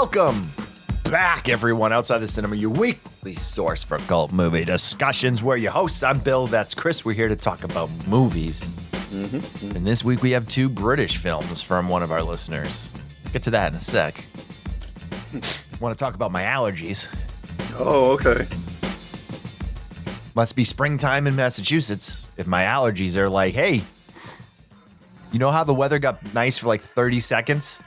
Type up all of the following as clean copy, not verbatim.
Welcome back, everyone, outside the cinema, your weekly source for cult movie discussions. We're your hosts. I'm Bill. That's Chris. We're here to talk about movies. And this week we have two British films from one of our listeners. Get to that in a sec. Want to talk about my allergies. Oh, okay. Must be springtime in Massachusetts if my allergies are like, hey, you know how the weather got nice for like 30 seconds?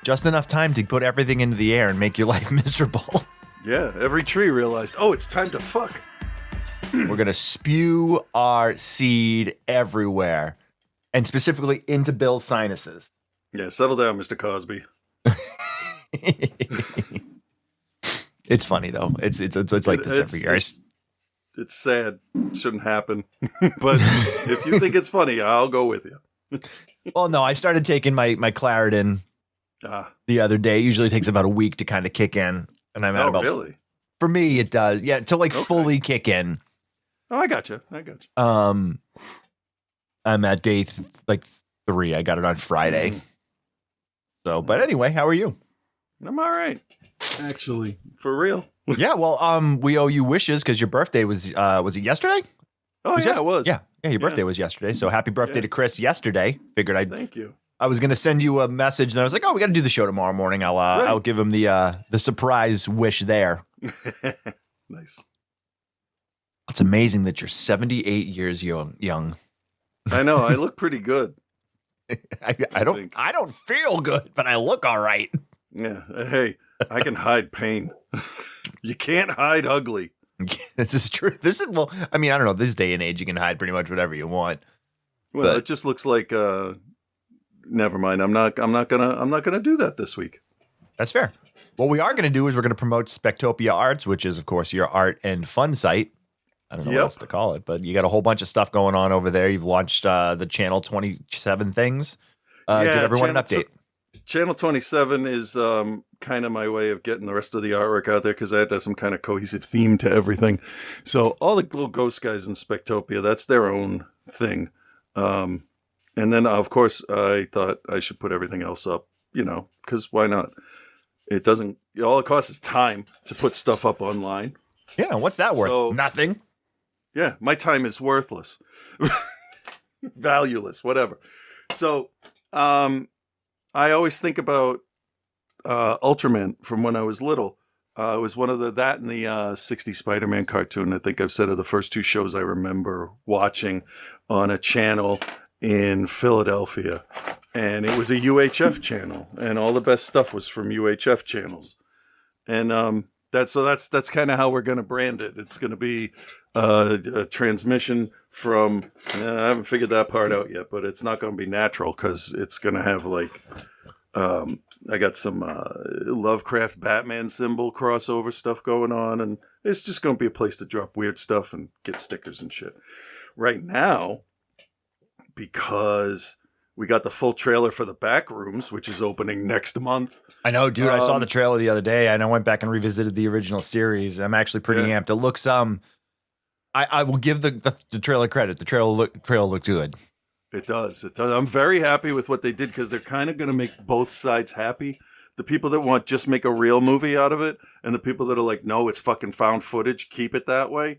Just enough time to put everything into the air and make your life miserable. Yeah, every tree realized, oh, it's time to fuck. We're going to spew our seed everywhere, and specifically into Bill's sinuses. Yeah, settle down, Mr. Cosby. It's funny, though. It's like this every year. It's sad. Shouldn't happen. But if you think it's funny, I'll go with you. Well, no, I started taking my Claritin the other day. It usually takes about a week to kind of kick in. And I'm at about... really? For me, it does. Yeah, to like fully kick in. Oh, I got you. I'm at day 3. I got it on Friday. So, but anyway, how are you? I'm all right. Actually, for real. Yeah, well, we owe you wishes because your birthday was it yesterday? Oh, it was. Yeah, your birthday was yesterday. So happy birthday to Chris yesterday. Figured Thank you. I was going to send you a message, and I was like, oh, we got to do the show tomorrow morning. I'll give him the surprise wish there. Nice. It's amazing that you're 78 years young. I know. I look pretty good. I don't feel good, but I look all right. Yeah. Hey, I can hide pain. You can't hide ugly. This is true. Well, I mean, I don't know. This day and age, you can hide pretty much whatever you want. Well, it just looks like. Never mind. I'm not gonna do that this week. That's fair. What we are going to do is we're going to promote Spectopia Arts, which is, of course, your art and fun site. I don't know what else to call it, but you got a whole bunch of stuff going on over there. You've launched the Channel 27 things. Give everyone an update. Channel 27 is kind of my way of getting the rest of the artwork out there because I had to have some kind of cohesive theme to everything. So all the little ghost guys in Spectopia, that's their own thing. And then, of course, I thought I should put everything else up, because why not? It doesn't, all it costs is time to put stuff up online. Yeah, what's that worth? Nothing. Yeah, my time is worthless. Valueless, whatever. So, I always think about Ultraman from when I was little. It was one of that and the 60s Spider-Man cartoon. I think I've said are the first two shows I remember watching on a channel in Philadelphia. And it was a UHF channel, and all the best stuff was from UHF channels. And that's kind of how we're going to brand it. It's going to be a transmission from, I haven't figured that part out yet, but it's not going to be natural because it's going to have I got some Lovecraft Batman symbol crossover stuff going on, and it's just going to be a place to drop weird stuff and get stickers and shit. Right now, because we got the full trailer for the Backrooms, which is opening next month. I know, dude. I saw the trailer the other day, and I went back and revisited the original series. I'm actually pretty amped. It looks I will give the trailer credit. The trailer looked good. It does. I'm very happy with what they did because they're kind of going to make both sides happy. The people that want just make a real movie out of it, and the people that are like, no, it's fucking found footage, keep it that way.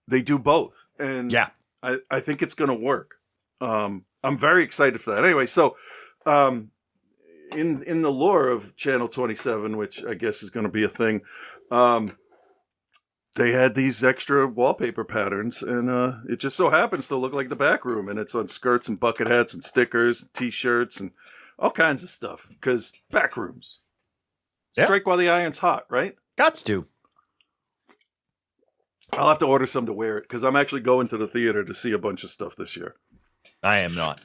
They do both, and I think it's going to work. I'm very excited for that. Anyway, so in the lore of Channel 27, which I guess is going to be a thing, they had these extra wallpaper patterns, and it just so happens to look like the Backroom, and it's on skirts and bucket hats and stickers, and T-shirts, and all kinds of stuff, because Backrooms. Strike while the iron's hot, right? Gots to. I'll have to order some to wear it, because I'm actually going to the theater to see a bunch of stuff this year. I am not.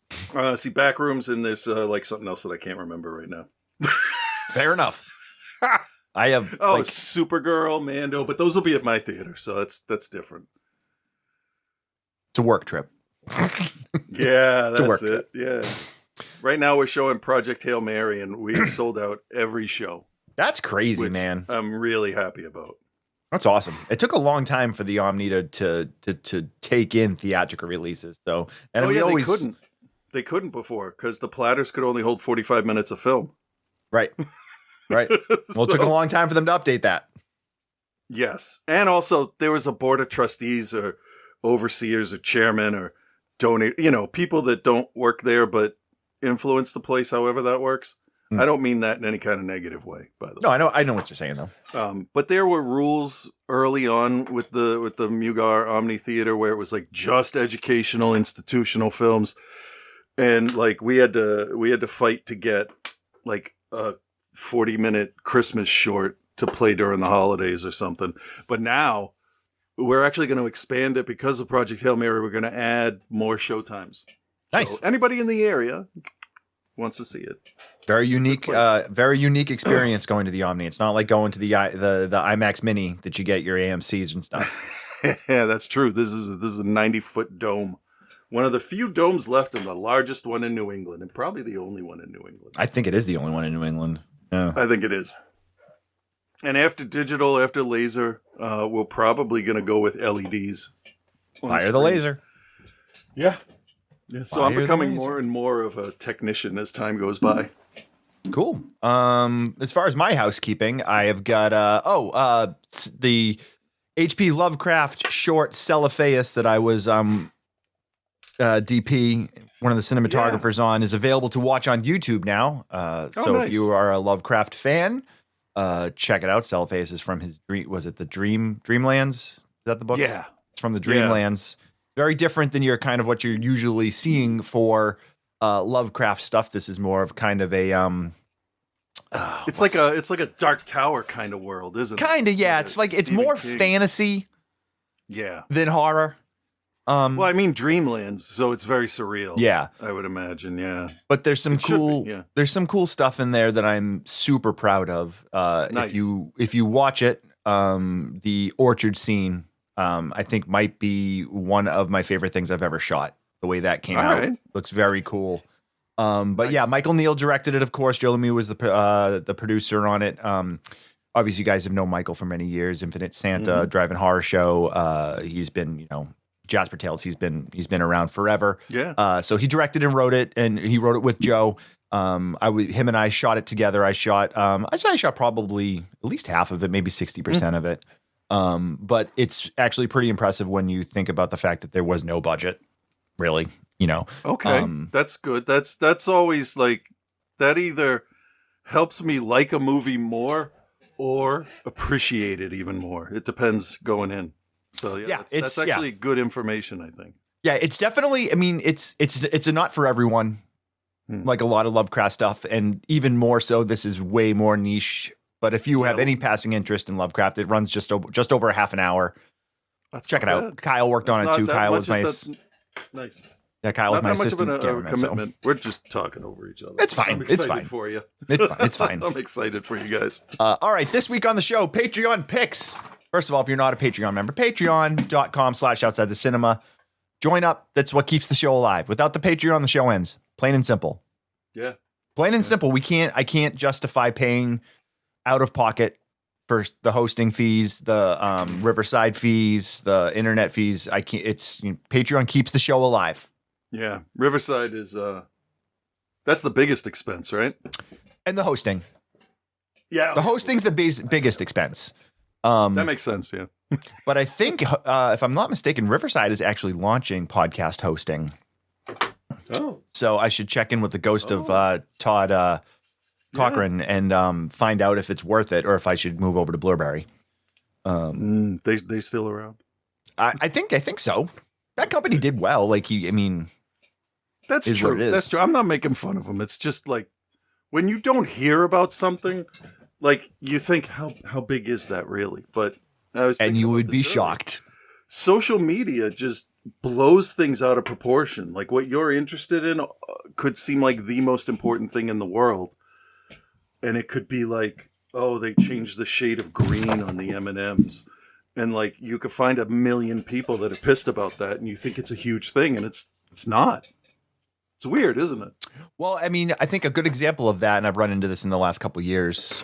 See Backrooms, and there's something else that I can't remember right now. Fair enough. I have Supergirl, Mando, but those will be at my theater, so that's different. It's a work trip. Yeah, that's it. Yeah. Right now we're showing Project Hail Mary, and we've sold out every show. That's crazy, man. I'm really happy about. That's awesome. It took a long time for the Omni to take in theatrical releases, though. And they couldn't. They couldn't before because the platters could only hold 45 minutes of film. Right. Right. Well, it took a long time for them to update that. Yes. And also there was a board of trustees or overseers or chairman or donate, people that don't work there but influence the place, however that works. I don't mean that in any kind of negative way, by the way. No, I know what you're saying though. But there were rules early on with the Mugar Omni Theater where it was like just educational, institutional films. And like we had to fight to get like a 40-minute Christmas short to play during the holidays or something. But now we're actually going to expand it because of Project Hail Mary. We're going to add more showtimes. Nice. So anybody in the area wants to see it. Very unique experience going to the Omni. It's not like going to the IMAX Mini that you get your AMCs and stuff. Yeah, that's true. This is a 90-foot dome. One of the few domes left and the largest one in New England, and probably the only one in New England. I think it is the only one in New England. Yeah. I think it is. And after digital, after laser, we're probably going to go with LEDs. Fire the laser. Yeah. So I'm becoming more and more of a technician as time goes by. Cool. As far as my housekeeping, I have got the H.P. Lovecraft short Celophaeus that I was DP, one of the cinematographers on, is available to watch on YouTube now. So nice. If you are a Lovecraft fan, check it out. Celophaeus is from his dream. Was it the Dreamlands? Is that the book? Yeah. It's from the Dreamlands. Very different than what you're usually seeing for Lovecraft stuff. This is more of kind of a it's like a Dark Tower kind of world, isn't it? Kind of, yeah. It's like it's more fantasy than horror. Well, I mean Dreamlands, so it's very surreal. Yeah. I would imagine, yeah. But there's some cool stuff in there that I'm super proud of. Nice. If you watch it, the orchard scene I think might be one of my favorite things I've ever shot. The way that came out looks very cool. But nice. Yeah, Michael Neal directed it, of course. Joe Lemieux was the producer on it. Obviously, you guys have known Michael for many years. Infinite Santa, Drive-In Horror Show. He's been, Jasper Tales. He's been around forever. Yeah. So he directed and wrote it, and he wrote it with Joe. Him and I shot it together. I shot probably at least half of it, maybe 60% of it. But it's actually pretty impressive when you think about the fact that there was no budget, really, Okay. That's good. That's always like, that either helps me like a movie more or appreciate it even more. It depends going in. So that's actually good information, I think. Yeah, it's definitely, I mean, it's a not for everyone, like a lot of Lovecraft stuff. And even more so, this is way more niche. But if you have any passing interest in Lovecraft, it runs just over a half an hour. Check it out. Kyle worked on it too. Kyle was nice. Nice. Yeah, Kyle was my assistant. Not that much of a commitment. We're just talking over each other. It's fine. I'm excited It's fine for you. It's fine. I'm excited for you guys. All right, this week on the show, Patreon picks. First of all, if you're not a Patreon member, patreon.com/outside the cinema. Join up. That's what keeps the show alive. Without the Patreon, the show ends. Plain and simple. Yeah. Plain and simple. I can't justify paying out of pocket for the hosting fees, the Riverside fees, the internet fees. I can't. Patreon keeps the show alive. Yeah, Riverside is that's the biggest expense, right? And the hosting. Yeah, the hosting's the biggest expense. That makes sense. Yeah, but I think if I'm not mistaken, Riverside is actually launching podcast hosting. Oh, so I should check in with the ghost of Todd Cochran and find out if it's worth it or if I should move over to Blueberry. They still around? I think so. That company did well. That's true. That's true. I'm not making fun of them. It's just like when you don't hear about something, like you think, how big is that really? But and you would be shocked. Social media just blows things out of proportion. Like what you're interested in could seem like the most important thing in the world, and it could be like, oh, they changed the shade of green on the M&Ms. And like you could find 1 million people that are pissed about that, and you think it's a huge thing, and it's not. It's weird, isn't it? Well, I mean, I think a good example of that, and I've run into this in the last couple of years.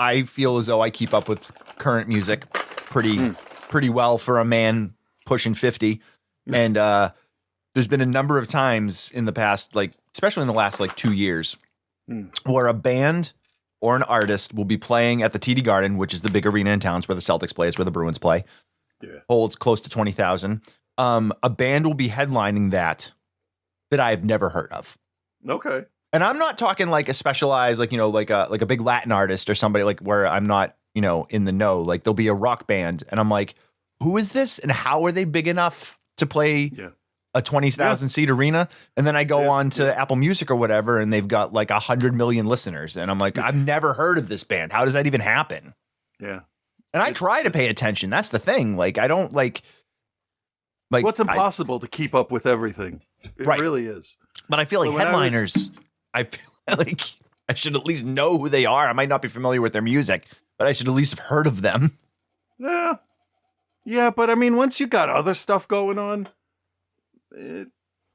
I feel as though I keep up with current music pretty well for a man pushing 50, and there's been a number of times in the past, like especially in the last 2 years, where a band or an artist will be playing at the TD Garden, which is the big arena in town, where the Celtics play, it's where the Bruins play. Yeah. Holds close to 20,000. A band will be headlining that I have never heard of. Okay. And I'm not talking like a specialized, like, like a big Latin artist or somebody like where I'm not, in the know. Like there'll be a rock band and I'm like, who is this? And how are they big enough to play a 20,000 seat arena? And then I go on to Apple Music or whatever, and they've got like 100 million listeners. And I'm like, I've never heard of this band. How does that even happen? Yeah. And I try to pay attention. That's the thing. Like, I don't like what's impossible to keep up with everything. It really is. But I feel like headliners, I feel like I should at least know who they are. I might not be familiar with their music, but I should at least have heard of them. Yeah. Yeah, but I mean, once you got other stuff going on, it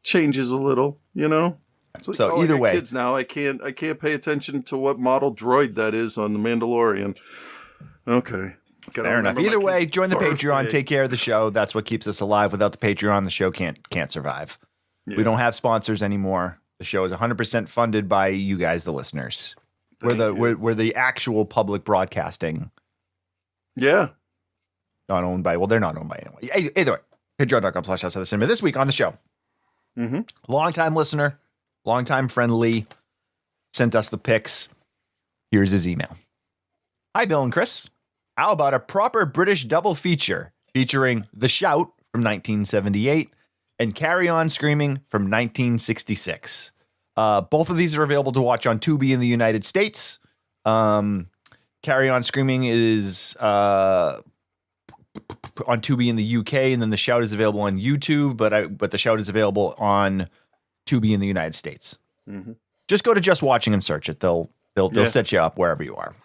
changes a little, It's like, so either I got way, kids now, I can't pay attention to what model droid that is on The Mandalorian. Okay. Fair enough. Either way, join the Patreon, take care of the show. That's what keeps us alive. Without the Patreon, the show can't survive. Yeah. We don't have sponsors anymore. The show is 100% funded by you guys, the listeners. We're the actual public broadcasting. Yeah. Not owned by, they're not owned by anyone. Either way, patreon.com/HouseOfTheCinema. This week on the show, longtime listener, longtime friend Lee sent us the pics. Here's his email. Hi, Bill and Chris. How about a proper British double feature featuring The Shout from 1978 and Carry On Screaming from 1966? Both of these are available to watch on Tubi in the United States. Carry On Screaming is on Tubi in the UK, and then The Shout is available on YouTube, but The Shout is available on Tubi in the United States. Mm-hmm. Just go to Just Watching and search it. They'll set you up wherever you are.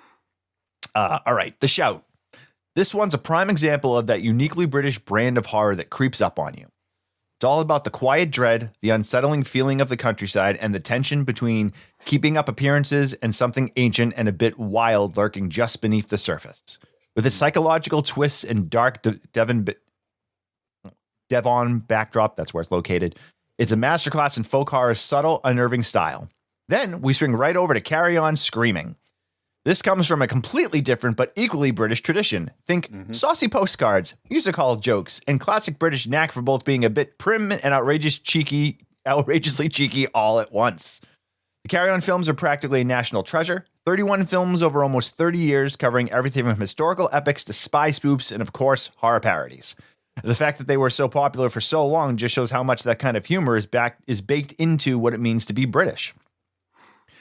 All right, The Shout. This one's a prime example of that uniquely British brand of horror that creeps up on you. It's all about the quiet dread, the unsettling feeling of the countryside, and the tension between keeping up appearances and something ancient and a bit wild lurking just beneath the surface. With its psychological twists and dark Devon backdrop, that's where it's located, it's a masterclass in folk horror's subtle, unnerving style. Then we swing right over to Carry On Screaming. This comes from a completely different but equally British tradition. Think saucy postcards, music hall jokes, and classic British knack for both being a bit prim and outrageously cheeky all at once. The Carry On films are practically a national treasure. 31 films over almost 30 years, covering everything from historical epics to spy spoofs and, of course, horror parodies. The fact that they were so popular for so long just shows how much that kind of humor is baked into what it means to be British.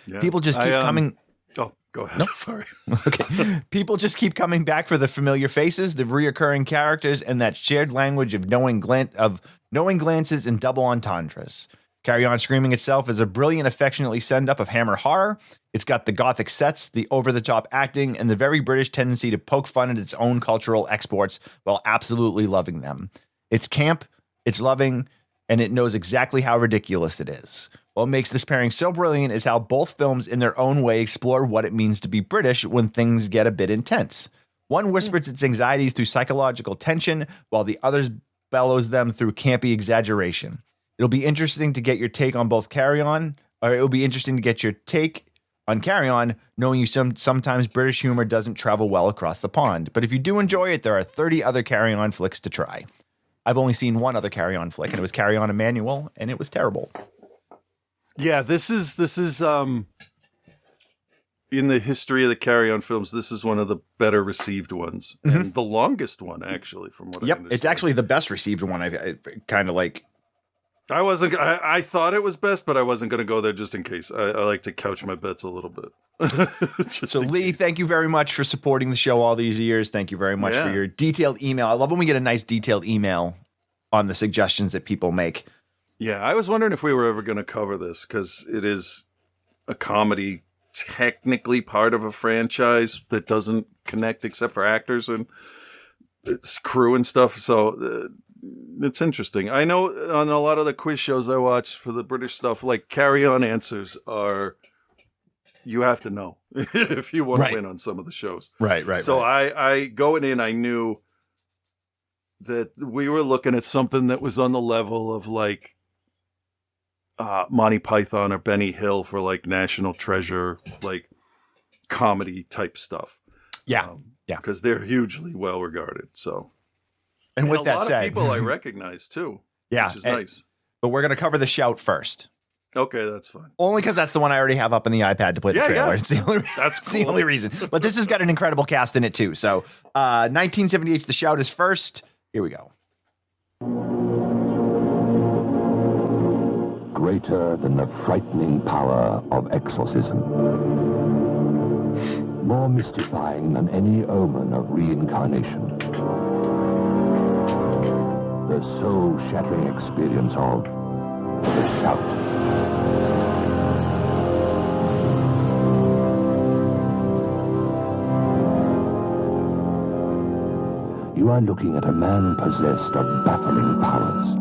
Yeah. People just keep coming... Oh, go ahead. No? Sorry. Okay. People just keep coming back for the familiar faces, the reoccurring characters, and that shared language of knowing glances and double entendres. Carry On Screaming itself is a brilliant, affectionately send-up of Hammer horror. It's got the gothic sets, the over-the-top acting, and the very British tendency to poke fun at its own cultural exports while absolutely loving them. It's camp, it's loving, and it knows exactly how ridiculous it is. What makes this pairing so brilliant is how both films in their own way explore what it means to be British when things get a bit intense. One whispers its anxieties through psychological tension, while the other bellows them through campy exaggeration. It'll be interesting to get your take on both Carry On, or it'll be interesting to get your take on Carry On, knowing sometimes British humor doesn't travel well across the pond. But if you do enjoy it, there are 30 other Carry On flicks to try. I've only seen one other Carry On flick, and it was Carry On Emmanuel, and it was terrible. Yeah, this is in the history of the Carry On films, this is one of the better received ones, and the longest one, actually, from what I understand. It's actually the best received one. I kind of like. I thought it was best, but I wasn't going to go there just in case. I like to couch my bets a little bit. So Lee, thank you very much for supporting the show all these years. Thank you very much for your detailed email. I love when we get a nice detailed email on the suggestions that people make. Yeah, I was wondering if we were ever going to cover this, because it is a comedy, technically part of a franchise that doesn't connect except for actors and its crew and stuff. So it's interesting. I know on a lot of the quiz shows I watch for the British stuff, like Carry On answers are, you have to know if you want to win on some of the shows. Right. So I going in, I knew that we were looking at something that was on the level of like Monty Python or Benny Hill for like National Treasure, like comedy type stuff. Yeah. Because they're hugely well regarded. So, and with a that lot said, of people I recognize too. Yeah. Which is nice. But we're going to cover The Shout first. Okay, that's fine. Only because that's the one I already have up on the iPad to play the trailer. Yeah. It's the only, That's it's the only reason. But this has got an incredible cast in it too. So 1978's The Shout is first. Here we go. Greater than the frightening power of exorcism. More mystifying than any omen of reincarnation. The soul-shattering experience of The Shout. You are looking at a man possessed of baffling powers.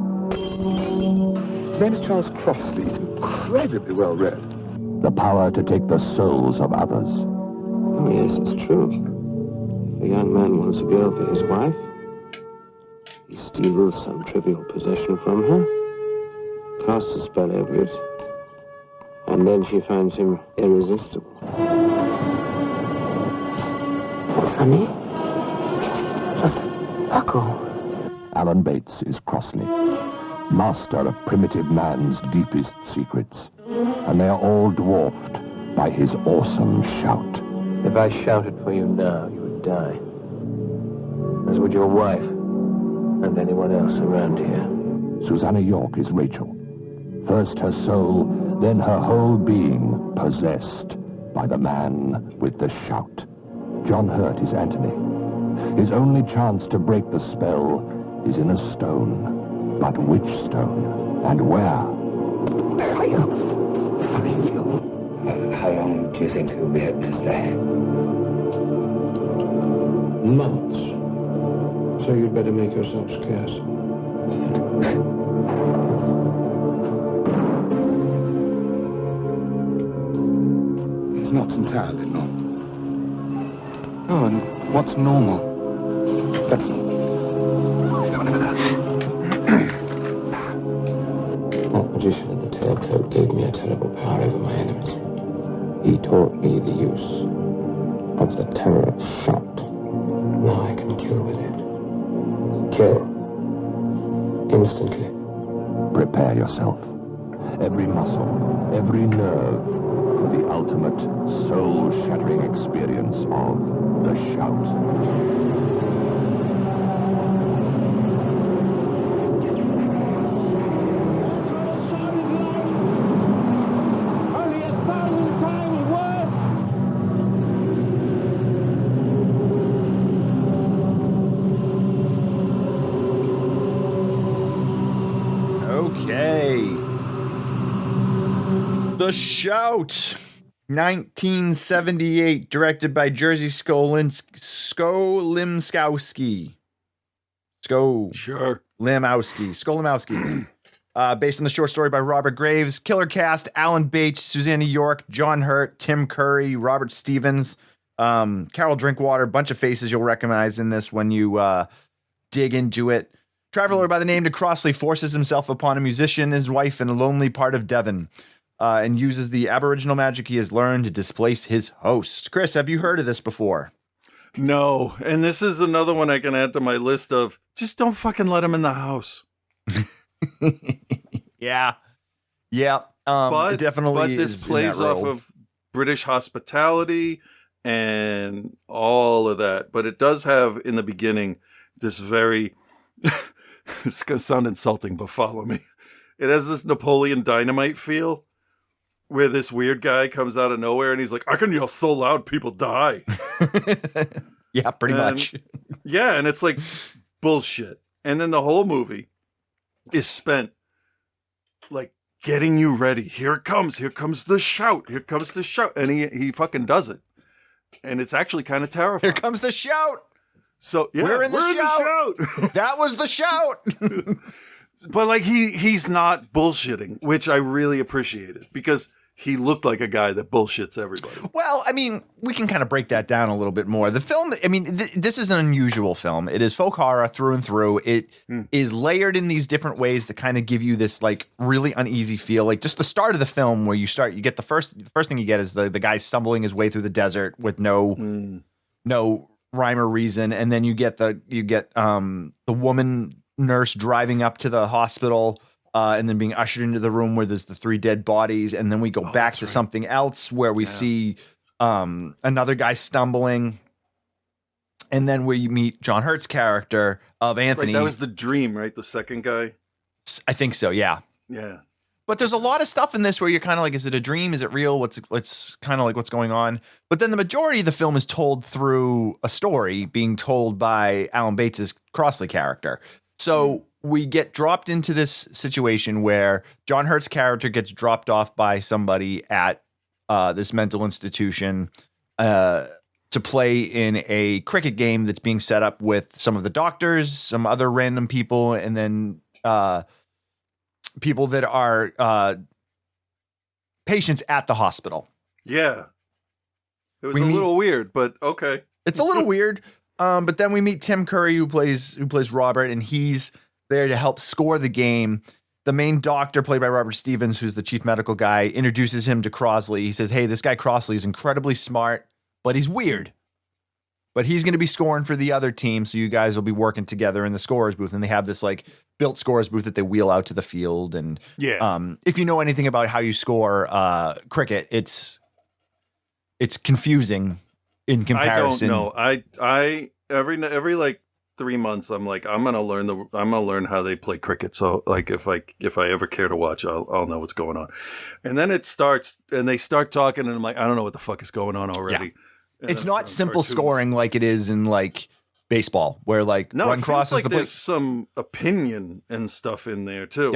His name is Charles Crossley. He's incredibly well read. The power to take the souls of others. Oh, yes, it's true. A young man wants a girl for his wife. He steals some trivial possession from her, casts a spell over it, and then she finds him irresistible. Honey, just buckle. Alan Bates is Crossley, master of primitive man's deepest secrets, and they are all dwarfed by his awesome shout. If I shouted for you now, you would die. As would your wife and anyone else around here. Susanna York is Rachel. First her soul, then her whole being possessed by the man with the shout. John Hurt is Anthony. His only chance to break the spell is in a stone. But which stone? And where? Thank you. How long do you think you'll be able to stay? Months. So you'd better make yourself scarce. It's not entirely normal. Oh, and what's normal? That's not. That magician in the tailcoat gave me a terrible power over my enemies. He taught me the use of the terror shot. Now I can kill with it. Kill. Instantly. Prepare yourself. Every muscle, every nerve, for the ultimate soul-shattering experience of The Shout. Okay. The Shout, 1978, directed by Jerzy Skolimskowski. Sure. Skolimowski. Based on the short story by Robert Graves. Killer cast: Alan Bates, Susanna York, John Hurt, Tim Curry, Robert Stevens, Carol Drinkwater. Bunch of faces you'll recognize in this when you dig into it. Traveler by the name of Crossley forces himself upon a musician and his wife in a lonely part of Devon, and uses the aboriginal magic he has learned to displace his host. Chris, have you heard of this before? No. And this is another one I can add to my list of just don't fucking let him in the house. Yeah. It definitely. But this plays off of British hospitality and all of that. But it does have in the beginning this very. It's gonna sound insulting, but follow me. It has this Napoleon Dynamite feel, where this weird guy comes out of nowhere and he's like, "I can yell so loud people die." Yeah, pretty much. Yeah, and it's like bullshit. And then the whole movie is spent like getting you ready. Here it comes. Here comes the shout. Here comes the shout. And he fucking does it. And it's actually kind of terrifying. Here comes the shout. So yeah, we're in the shout. That was the shout. But like he's not bullshitting, which I really appreciated, because he looked like a guy that bullshits everybody. Well, I mean, we can kind of break that down a little bit more. The film, I mean, this is an unusual film. It is folk horror through and through. It is layered in these different ways that kind of give you this like really uneasy feel. Like just the start of the film where you get the first thing you get is the guy stumbling his way through the desert with no rhyme or reason, and then you get the woman nurse driving up to the hospital. And then being ushered into the room where there's the 3 dead bodies. And then we go back to something else where we see another guy stumbling. And then where you meet John Hurt's character of Anthony. Right, that was the dream, right? The second guy? I think so, yeah. Yeah. But there's a lot of stuff in this where you're kind of like, is it a dream? Is it real? What's kind of like what's going on? But then the majority of the film is told through a story being told by Alan Bates's Crossley character. So we get dropped into this situation where John Hurt's character gets dropped off by somebody at this mental institution to play in a cricket game that's being set up with some of the doctors, some other random people, and then people that are patients at the hospital. Yeah. It was a little weird, but okay. It's a little weird. But then we meet Tim Curry, who plays Robert, and he's there to help score the game. The main doctor, played by Robert Stevens, who's the chief medical guy, introduces him to Crossley. He says, hey, this guy Crossley is incredibly smart, but he's weird. But he's going to be scoring for the other team, so you guys will be working together in the scorer's booth. And they have this like built scorer's booth that they wheel out to the field. And if you know anything about how you score cricket, it's confusing in comparison. I don't know. I every like 3 months, I'm like, I'm gonna learn how they play cricket. So like, if I ever care to watch, I'll know what's going on. And then it starts, and they start talking, and I'm like, I don't know what the fuck is going on already. Yeah. It's not simple scoring like it is in like baseball, where like run crosses like the there's some opinion and stuff in there too.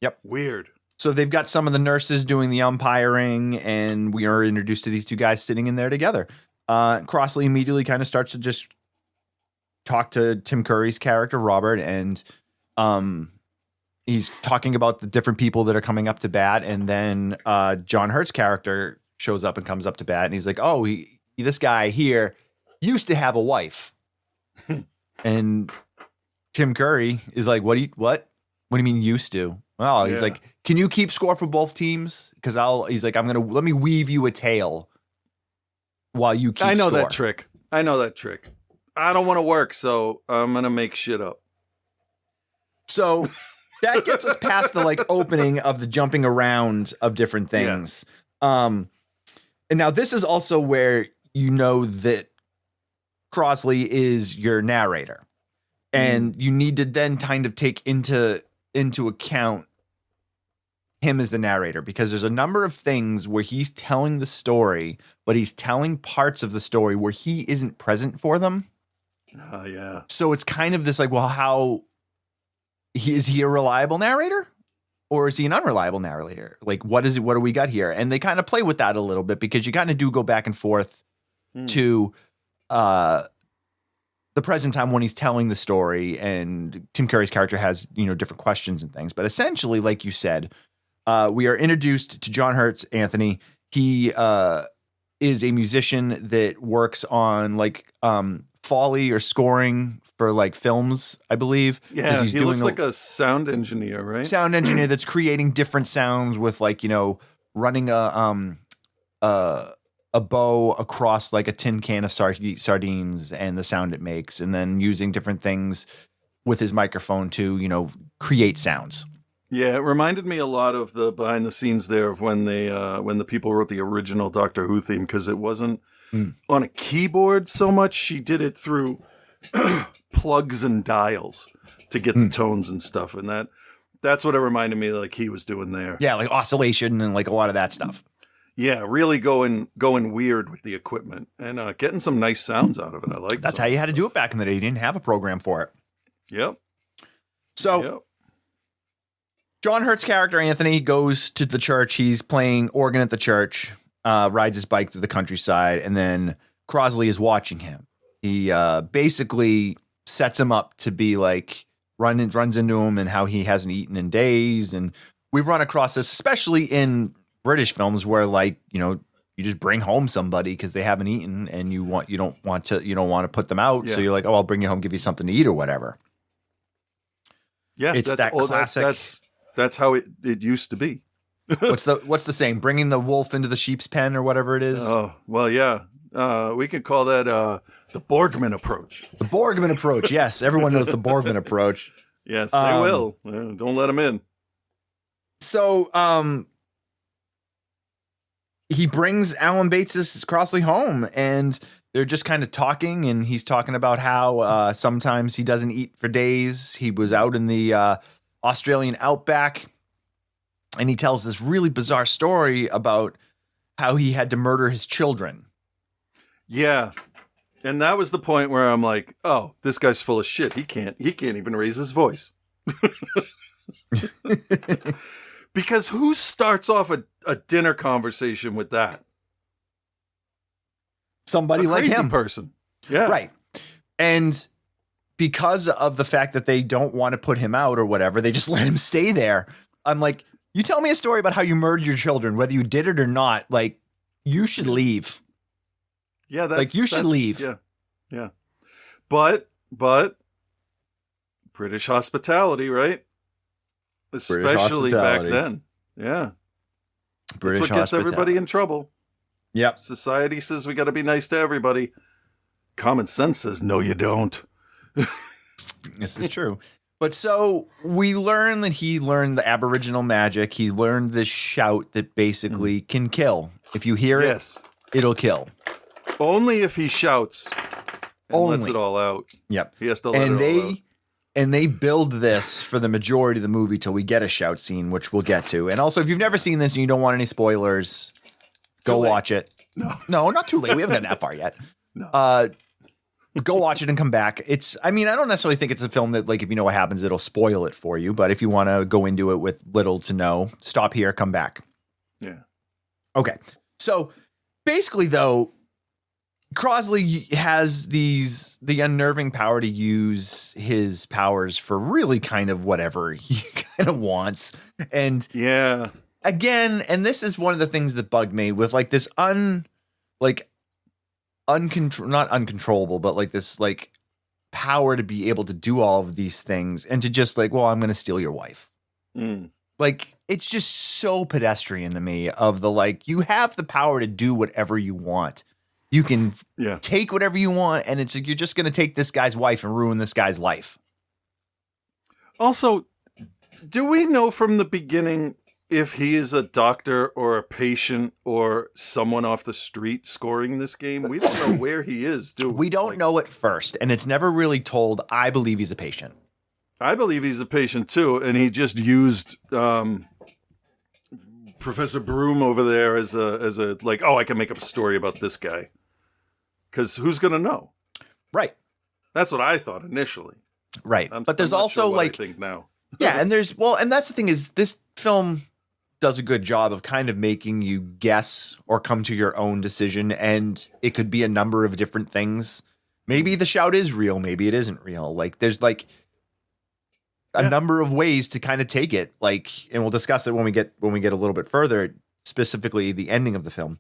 Yep. Weird. So they've got some of the nurses doing the umpiring, and we are introduced to these two guys sitting in there together. Crossley immediately kind of starts to just talk to Tim Curry's character, Robert, and he's talking about the different people that are coming up to bat. And then John Hurt's character shows up and comes up to bat, and he's like, oh, this guy here used to have a wife. And Tim Curry is like, what do you mean used to? Well, he's like, can you keep score for both teams? Because he's like, let me weave you a tale while you keep score. I know that trick. I don't want to work, so I'm going to make shit up. So that gets us past the like opening of the jumping around of different things. Yeah. And now this is also where you know that Crossley is your narrator. And you need to then kind of take into account him as the narrator, because there's a number of things where he's telling the story, but he's telling parts of the story where he isn't present for them. Yeah. So it's kind of this like, well, is he a reliable narrator or is he an unreliable narrator? Like, what do we got here? And they kind of play with that a little bit, because you kind of do go back and forth to the present time when he's telling the story, and Tim Curry's character has, different questions and things. But essentially, like you said, we are introduced to John Hurt's Anthony. He is a musician that works on like Foley or scoring for like films, I believe. Yeah, he looks like a sound engineer, right? Sound engineer that's creating different sounds with like, running a bow across like a tin can of sardines and the sound it makes, and then using different things with his microphone to, create sounds. Yeah, it reminded me a lot of the behind the scenes there of when the people wrote the original Doctor Who theme, because it wasn't on a keyboard so much. She did it through plugs and dials to get the tones and stuff, and that's what it reminded me like he was doing there. Yeah, like oscillation and like a lot of that stuff. Yeah, really going weird with the equipment and getting some nice sounds out of it. I like that's how you had to do it back in the day. You didn't have a program for it. Yep. So John Hurt's character Anthony goes to the church. He's playing organ at the church. Rides his bike through the countryside, and then Crossley is watching him. He basically sets him up to be like runs into him and how he hasn't eaten in days. And we've run across this, especially in British films where like, you just bring home somebody because they haven't eaten and you don't want to put them out. Yeah. So you're like, oh, I'll bring you home, give you something to eat or whatever. Yeah, It's that classic. That's how it used to be. What's the saying? Bringing the wolf into the sheep's pen or whatever it is. Oh, well, yeah. We could call that the Borgman approach. The Borgman approach. Yes, everyone knows the Borgman approach. Yes, they will. Don't let them in. So, he brings Alan Bates' Crossley home, and they're just kind of talking, and he's talking about how sometimes he doesn't eat for days. He was out in the Australian outback, and he tells this really bizarre story about how he had to murder his children. Yeah. And that was the point where I'm like, oh, this guy's full of shit. He can't even raise his voice. Because who starts off a dinner conversation with that? Somebody like crazy him. person. Yeah. Right. And because of the fact that they don't want to put him out or whatever, they just let him stay there. I'm like, you tell me a story about how you murdered your children, whether you did it or not. Like, you should leave. Yeah, you should leave. Yeah. Yeah. But British hospitality, right? Especially back then. Yeah. British That's what gets everybody in trouble. Yep. Society says we got to be nice to everybody. Common sense says, no, you don't. This is true. But so we learn that he learned the Aboriginal magic. He learned this shout that basically can kill. If you hear it, it'll kill. Only if he shouts and lets it all out. Yep. He has to let it all out. And they build this for the majority of the movie till we get a shout scene, which we'll get to. And also, if you've never seen this and you don't want any spoilers, go watch it. No, not too late. We haven't gotten that far yet. No. Go watch it and come back. I don't necessarily think it's a film that, like, if you know what happens, it'll spoil it for you. But if you want to go into it with little to no, stop here, come back. Yeah. Okay. So basically, though, Crossley has the unnerving power to use his powers for really kind of whatever he kind of wants. And yeah, again, and this is one of the things that bugged me with like this not uncontrollable, but like this like power to be able to do all of these things and to just like, well, I'm going to steal your wife. Like, it's just so pedestrian to me of the, like, you have the power to do whatever you want. You can take whatever you want, and it's like you're just going to take this guy's wife and ruin this guy's life. Also, do we know from the beginning if he is a doctor or a patient or someone off the street scoring this game? We don't know where he is, do we? We don't know at first, and it's never really told. I believe he's a patient. I believe he's a patient, too, and he just used Professor Broom over there as a like, oh, I can make up a story about this guy. Because who's going to know? Right. That's what I thought initially. Right. But there's also sure like, I think now. Yeah. And and that's the thing is this film does a good job of kind of making you guess or come to your own decision. And it could be a number of different things. Maybe the shout is real. Maybe it isn't real. Like there's like a number of ways to kind of take it. Like, and we'll discuss it when we get a little bit further, specifically the ending of the film.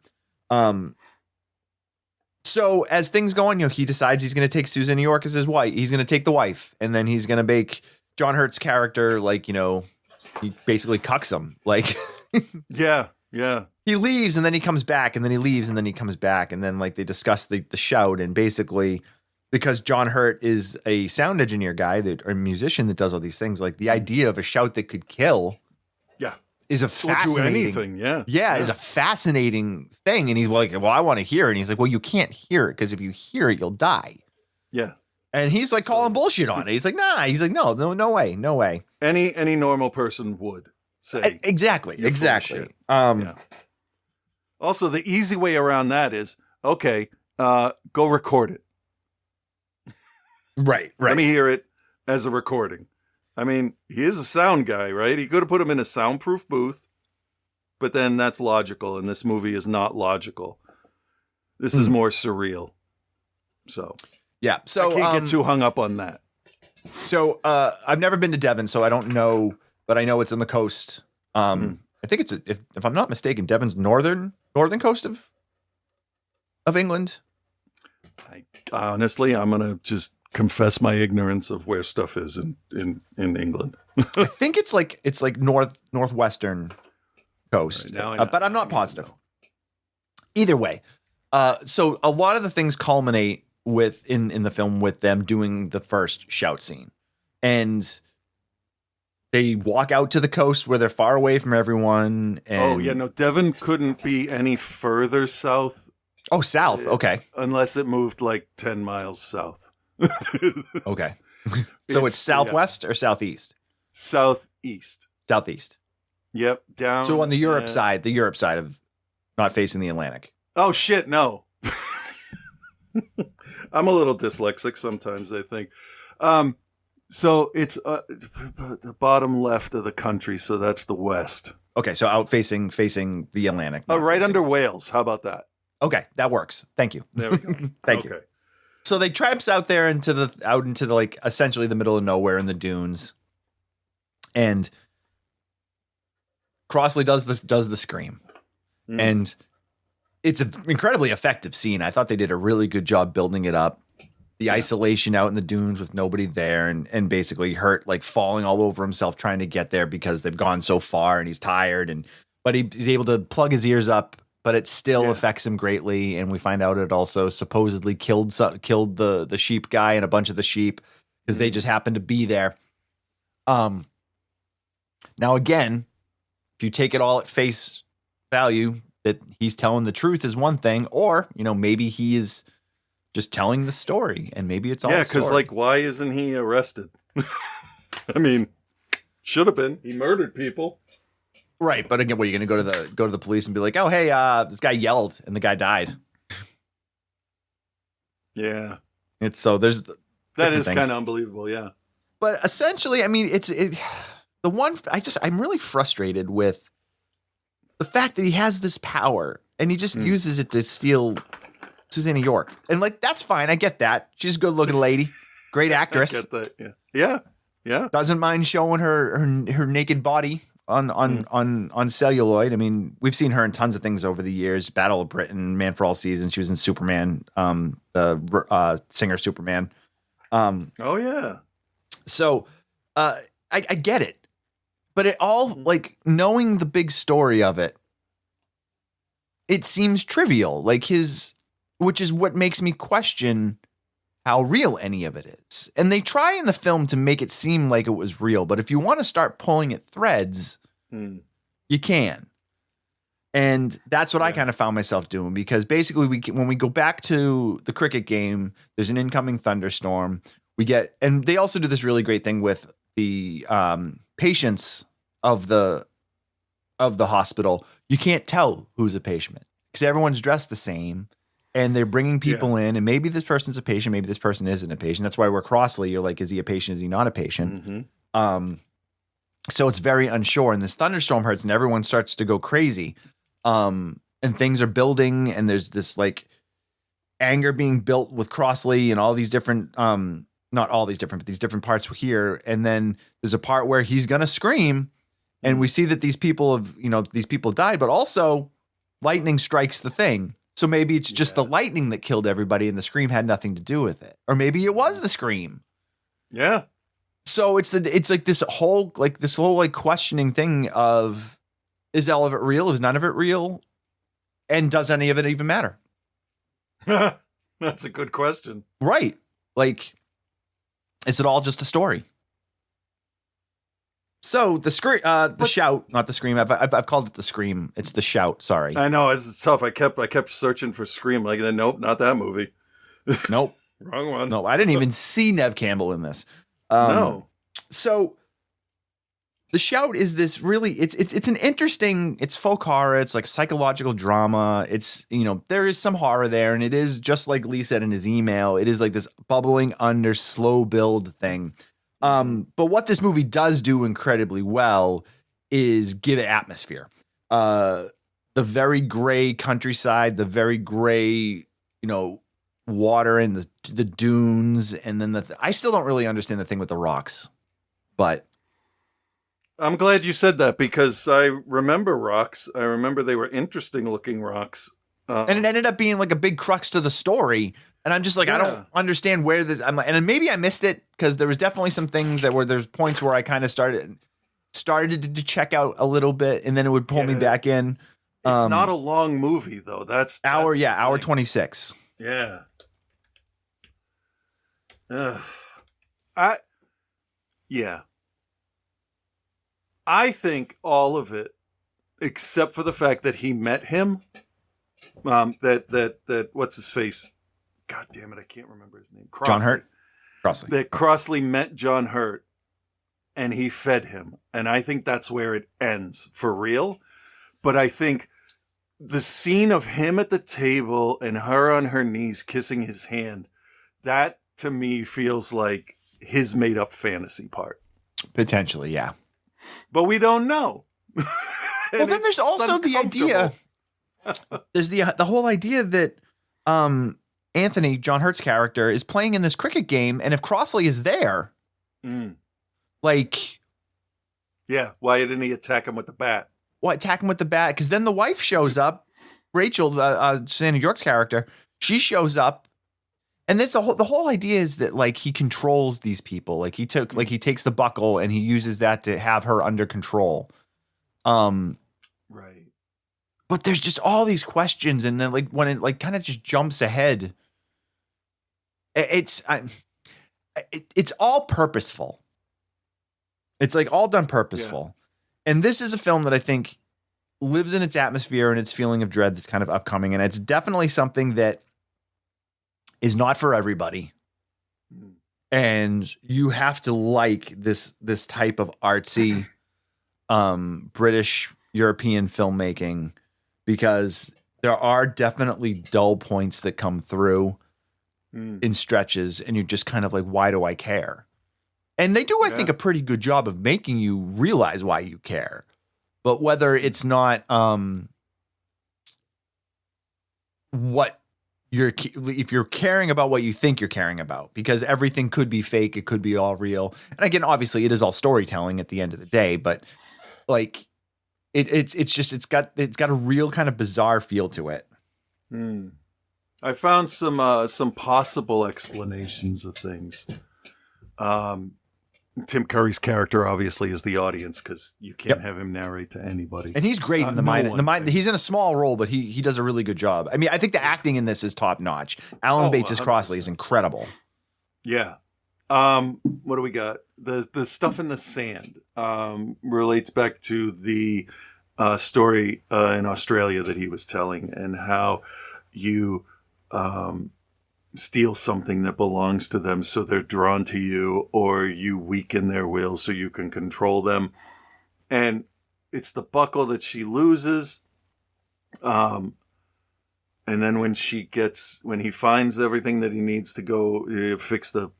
So as things go on, he decides he's going to take Susan New York as his wife. He's going to take the wife, and then he's going to make John Hurt's character, like, he basically cucks him. Like, yeah. He leaves, and then he comes back, and then he leaves, and then he comes back, and then like they discuss the shout, and basically because John Hurt is a sound engineer guy or musician that does all these things, like the idea of a shout that could kill. Yeah. Is a fascinating, is a fascinating thing. And he's like, well, I want to hear it. And he's like, well, you can't hear it because if you hear it, you'll die. Yeah. And he's like calling bullshit on it. He's like, nah. He's like, no way. Any normal person would say exactly. Yeah. Also, the easy way around that is okay. Go record it. Right. Let me hear it as a recording. I mean, he is a sound guy, right? He could have put him in a soundproof booth, but then that's logical, and this movie is not logical. This is more surreal. So, yeah. So I can't get too hung up on that. So I've never been to Devon, so I don't know, but I know it's on the coast. I think it's if I'm not mistaken, Devon's northern coast of England. Honestly, I'm gonna just confess my ignorance of where stuff is in England. I think it's like northwestern coast, Right, now I know. but I'm not positive. Either way, so a lot of the things culminate with in the film with them doing the first shout scene, and they walk out to the coast where they're far away from everyone. And, Devon couldn't be any further south. Oh, south. Okay. Unless it moved like 10 miles south. Okay. So it's southwest or southeast? Southeast. Southeast. Yep. Down. So on the Europe side of not facing the Atlantic. Oh, shit. No. I'm a little dyslexic sometimes, I think. So it's the bottom left of the country. So that's the west. Okay. So out facing the Atlantic. Right under Wales. How about that? Okay. That works. Thank you. There we go. Thank you. So they tramps out there into the like essentially the middle of nowhere in the dunes, and Crossley does the scream, and it's an incredibly effective scene. I thought they did a really good job building it up. The isolation out in the dunes with nobody there, and basically Hurt like falling all over himself trying to get there because they've gone so far and he's tired, but he's able to plug his ears up. But it still affects him greatly, and we find out it also supposedly killed the sheep guy and a bunch of the sheep because they just happened to be there. Now again, if you take it all at face value that he's telling the truth is one thing, or maybe he is just telling the story, and maybe it's all because like why isn't he arrested? I mean, should have been. He murdered people. Right, but again, what are you going to go to the police and be like, "Oh, hey, this guy yelled and the guy died." Yeah, it's so there's that is kind of unbelievable. Yeah, but essentially, I mean, I'm really frustrated with the fact that he has this power and he just uses it to steal Susanna York, and like that's fine. I get that. She's a good looking lady, great actress. I get that. Yeah. Doesn't mind showing her naked body. On celluloid. I mean, we've seen her in tons of things over the years. Battle of Britain, Man for All Seasons. She was in Superman, the singer Superman. Oh yeah. So I get it, but it all like knowing the big story of it, it seems trivial. Like which is what makes me question how real any of it is. And they try in the film to make it seem like it was real, but if you want to start pulling at threads, you can. And that's what I kind of found myself doing, because basically when we go back to the cricket game, there's an incoming thunderstorm. And they also do this really great thing with the patients of the hospital. You can't tell who's a patient because everyone's dressed the same. And they're bringing people in, and maybe this person's a patient, maybe this person isn't a patient. That's why we're Crossley. You're like, is he a patient? Is he not a patient? So it's very unsure. And this thunderstorm hurts, and everyone starts to go crazy. And things are building, and there's this like anger being built with Crossley and all these different, not all these different, but these different parts here. And then there's a part where he's gonna scream, and we see that these people died, but also lightning strikes the thing. So maybe it's just the lightning that killed everybody and the scream had nothing to do with it. Or maybe it was the scream. Yeah. So it's like this whole questioning thing of, is all of it real? Is none of it real? And does any of it even matter? That's a good question. Right. Like, is it all just a story? So the shout, not the scream. I've called it the scream. It's the shout. Sorry. I know it's tough. I kept searching for Scream. Like, nope, not that movie. Nope. Wrong one. No, I didn't even see Nev Campbell in this. No. So the shout is this really. It's an interesting. It's folk horror. It's like psychological drama. It's there is some horror there, and it is just like Lee said in his email. It is like this bubbling under slow build thing. But what this movie does do incredibly well is give it atmosphere. The very gray countryside, the very gray, water and the dunes, and then I still don't really understand the thing with the rocks, but I'm glad you said that because I remember rocks. I remember they were interesting looking rocks. And it ended up being like a big crux to the story. And I'm just like, I don't understand where this. I'm like, and maybe I missed it because there was definitely some things that were there's points where I kind of started to check out a little bit, and then it would pull me back in. It's not a long movie though. That's hour 26. Yeah. I think all of it, except for the fact that he met him. That what's his face? God damn it, I can't remember his name. John Hurt. Crossley. That Crossley met John Hurt, and he fed him, and I think that's where it ends for real. But I think the scene of him at the table and her on her knees kissing his hand, that to me feels like his made up fantasy part. Potentially, yeah. But we don't know. Well, then there's also the idea. There's the whole idea that Anthony, John Hurt's character, is playing in this cricket game, and if Crossley is there, like, yeah, why didn't he attack him with the bat? Well, attack him with the bat, because then the wife shows up, Rachel, Sandy York's character, she shows up, and that's the whole idea is that like he controls these people, like he takes the buckle and he uses that to have her under control, right. But there's just all these questions, and then like when it like kind of just jumps ahead, it's all purposeful. It's like all done purposeful, and this is a film that I think lives in its atmosphere and its feeling of dread that's kind of upcoming, and it's definitely something that is not for everybody, and you have to like this type of artsy, British European filmmaking. Because there are definitely dull points that come through in stretches, and you're just kind of like, why do I care? And they do, I think, a pretty good job of making you realize why you care. But whether it's not if you're caring about what you think you're caring about, because everything could be fake, it could be all real. And again, obviously, it is all storytelling at the end of the day, but like. It's got a real kind of bizarre feel to it. I found some possible explanations of things. Tim Curry's character obviously is the audience because you can't have him narrate to anybody, and he's great in the mind. He's in a small role, but he does a really good job. I mean, I think the acting in this is top notch. Alan Bates' Crossley is incredible. Yeah. What do we got? The stuff in the sand relates back to the story in Australia that he was telling, and how you steal something that belongs to them so they're drawn to you, or you weaken their will so you can control them. And it's the buckle that she loses. And then when he finds everything that he needs to go fix the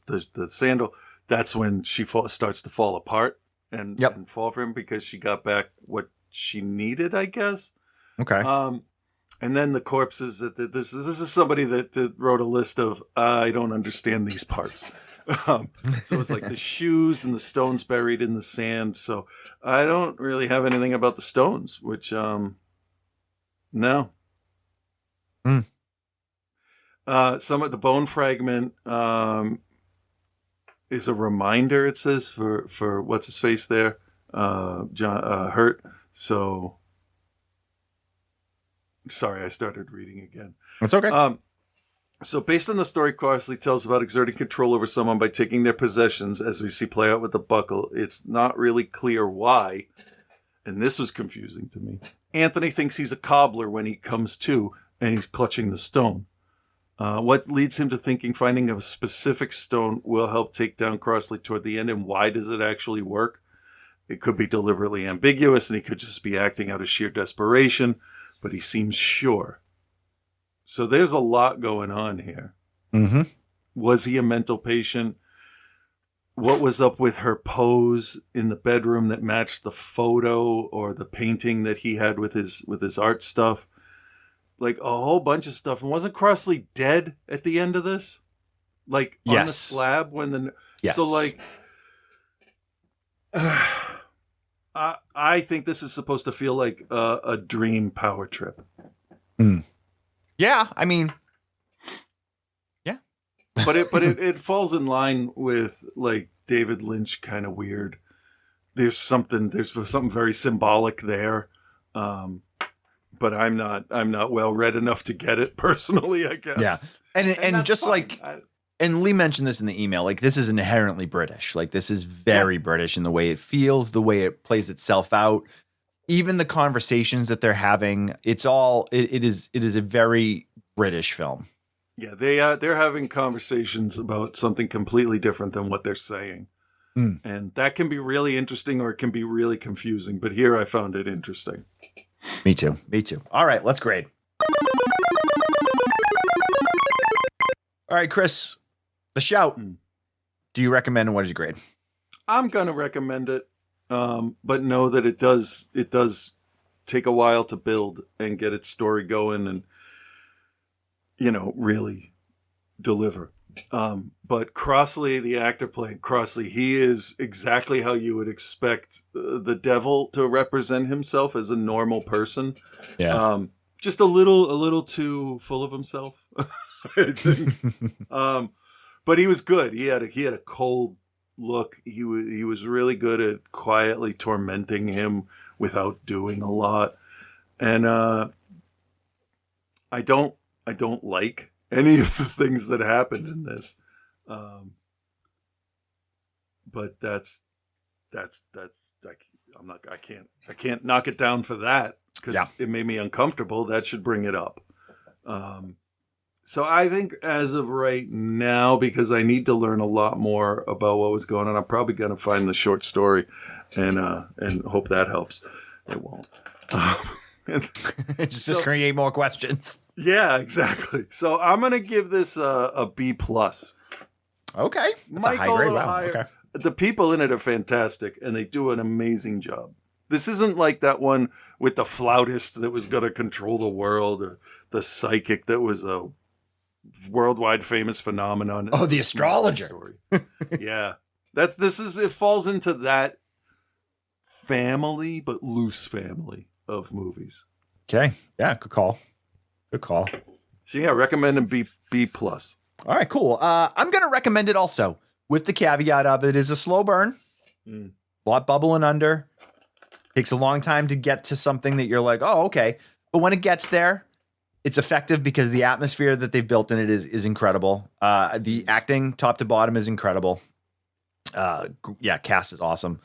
sandal, that's when she starts to fall apart and fall for him, because she got back what she needed, I guess. Okay. And then the corpses. This is somebody that wrote a list of I don't understand these parts. So it's like the shoes and the stones buried in the sand. So I don't really have anything about the stones, which no. Some of the bone fragment is a reminder, it says, for what's his face there, John Hurt. So sorry, I started reading again. That's okay. So based on the story, Crossley tells about exerting control over someone by taking their possessions, as we see play out with the buckle. It's not really clear why, and this was confusing to me. Anthony thinks he's a cobbler when he comes to, and he's clutching the stone. What leads him to thinking finding a specific stone will help take down Crossley toward the end, and why does it actually work? It could be deliberately ambiguous, and he could just be acting out of sheer desperation, but he seems sure. So there's a lot going on here. Mm-hmm. Was he a mental patient? What was up with her pose in the bedroom that matched the photo or the painting that he had with his art stuff? Like a whole bunch of stuff. And wasn't Crossley dead at the end of this? Like on the slab when the... Yes. So like... I think this is supposed to feel like a dream power trip. Yeah, I mean, yeah. But it falls in line with like David Lynch kind of weird. There's something very symbolic there. But I'm not well read enough to get it personally, I guess. Yeah. And just fine. like and Lee mentioned this in the email, like this is inherently British. Like this is very British in the way it feels, the way it plays itself out. Even the conversations that they're having, it is a very British film. Yeah, they're having conversations about something completely different than what they're saying. And that can be really interesting or it can be really confusing. But here I found it interesting. Me too. All right, let's grade. All right, Chris, The Shout. Do you recommend and what is your grade? I'm going to recommend it, but know that it does take a while to build and get its story going and, really deliver. But Crossley, the actor playing Crossley, he is exactly how you would expect the devil to represent himself as a normal person. Yeah. Just a little too full of himself, I think. But he was good. He had a cold look. He was really good at quietly tormenting him without doing a lot. And I don't like any of the things that happened in this. But that's I can't knock it down for that because it made me uncomfortable. That should bring it up. So I think as of right now, because I need to learn a lot more about what was going on, I'm probably going to find the short story and hope that helps. It won't. Just create more questions. Yeah, exactly. So I'm going to give this a B+. Okay. That's a high grade. Wow. Okay. The people in it are fantastic, and they do an amazing job. This isn't like that one with the flautist that was going to control the world, or the psychic that was a worldwide famous phenomenon. Oh, the astrologer. Yeah. It falls into that family, but loose family of movies. Okay. Yeah, good call. So yeah, recommend a B+. All right, cool. I'm going to recommend it also with the caveat of it is a slow burn, a lot bubbling under. Takes a long time to get to something that you're like, oh, okay. But when it gets there, it's effective because the atmosphere that they've built in it is incredible. The acting top to bottom is incredible. Cast is awesome.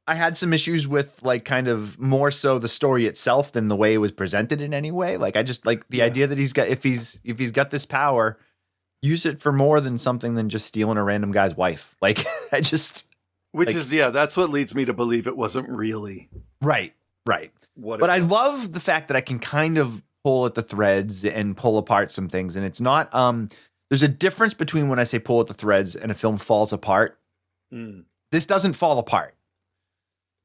I had some issues with like kind of more so the story itself than the way it was presented in any way. Like I just like the idea that if he's got this power, use it for more than something than just stealing a random guy's wife. Like that's what leads me to believe it wasn't really right. But I love the fact that I can kind of pull at the threads and pull apart some things. And it's not, there's a difference between when I say pull at the threads and a film falls apart. This doesn't fall apart.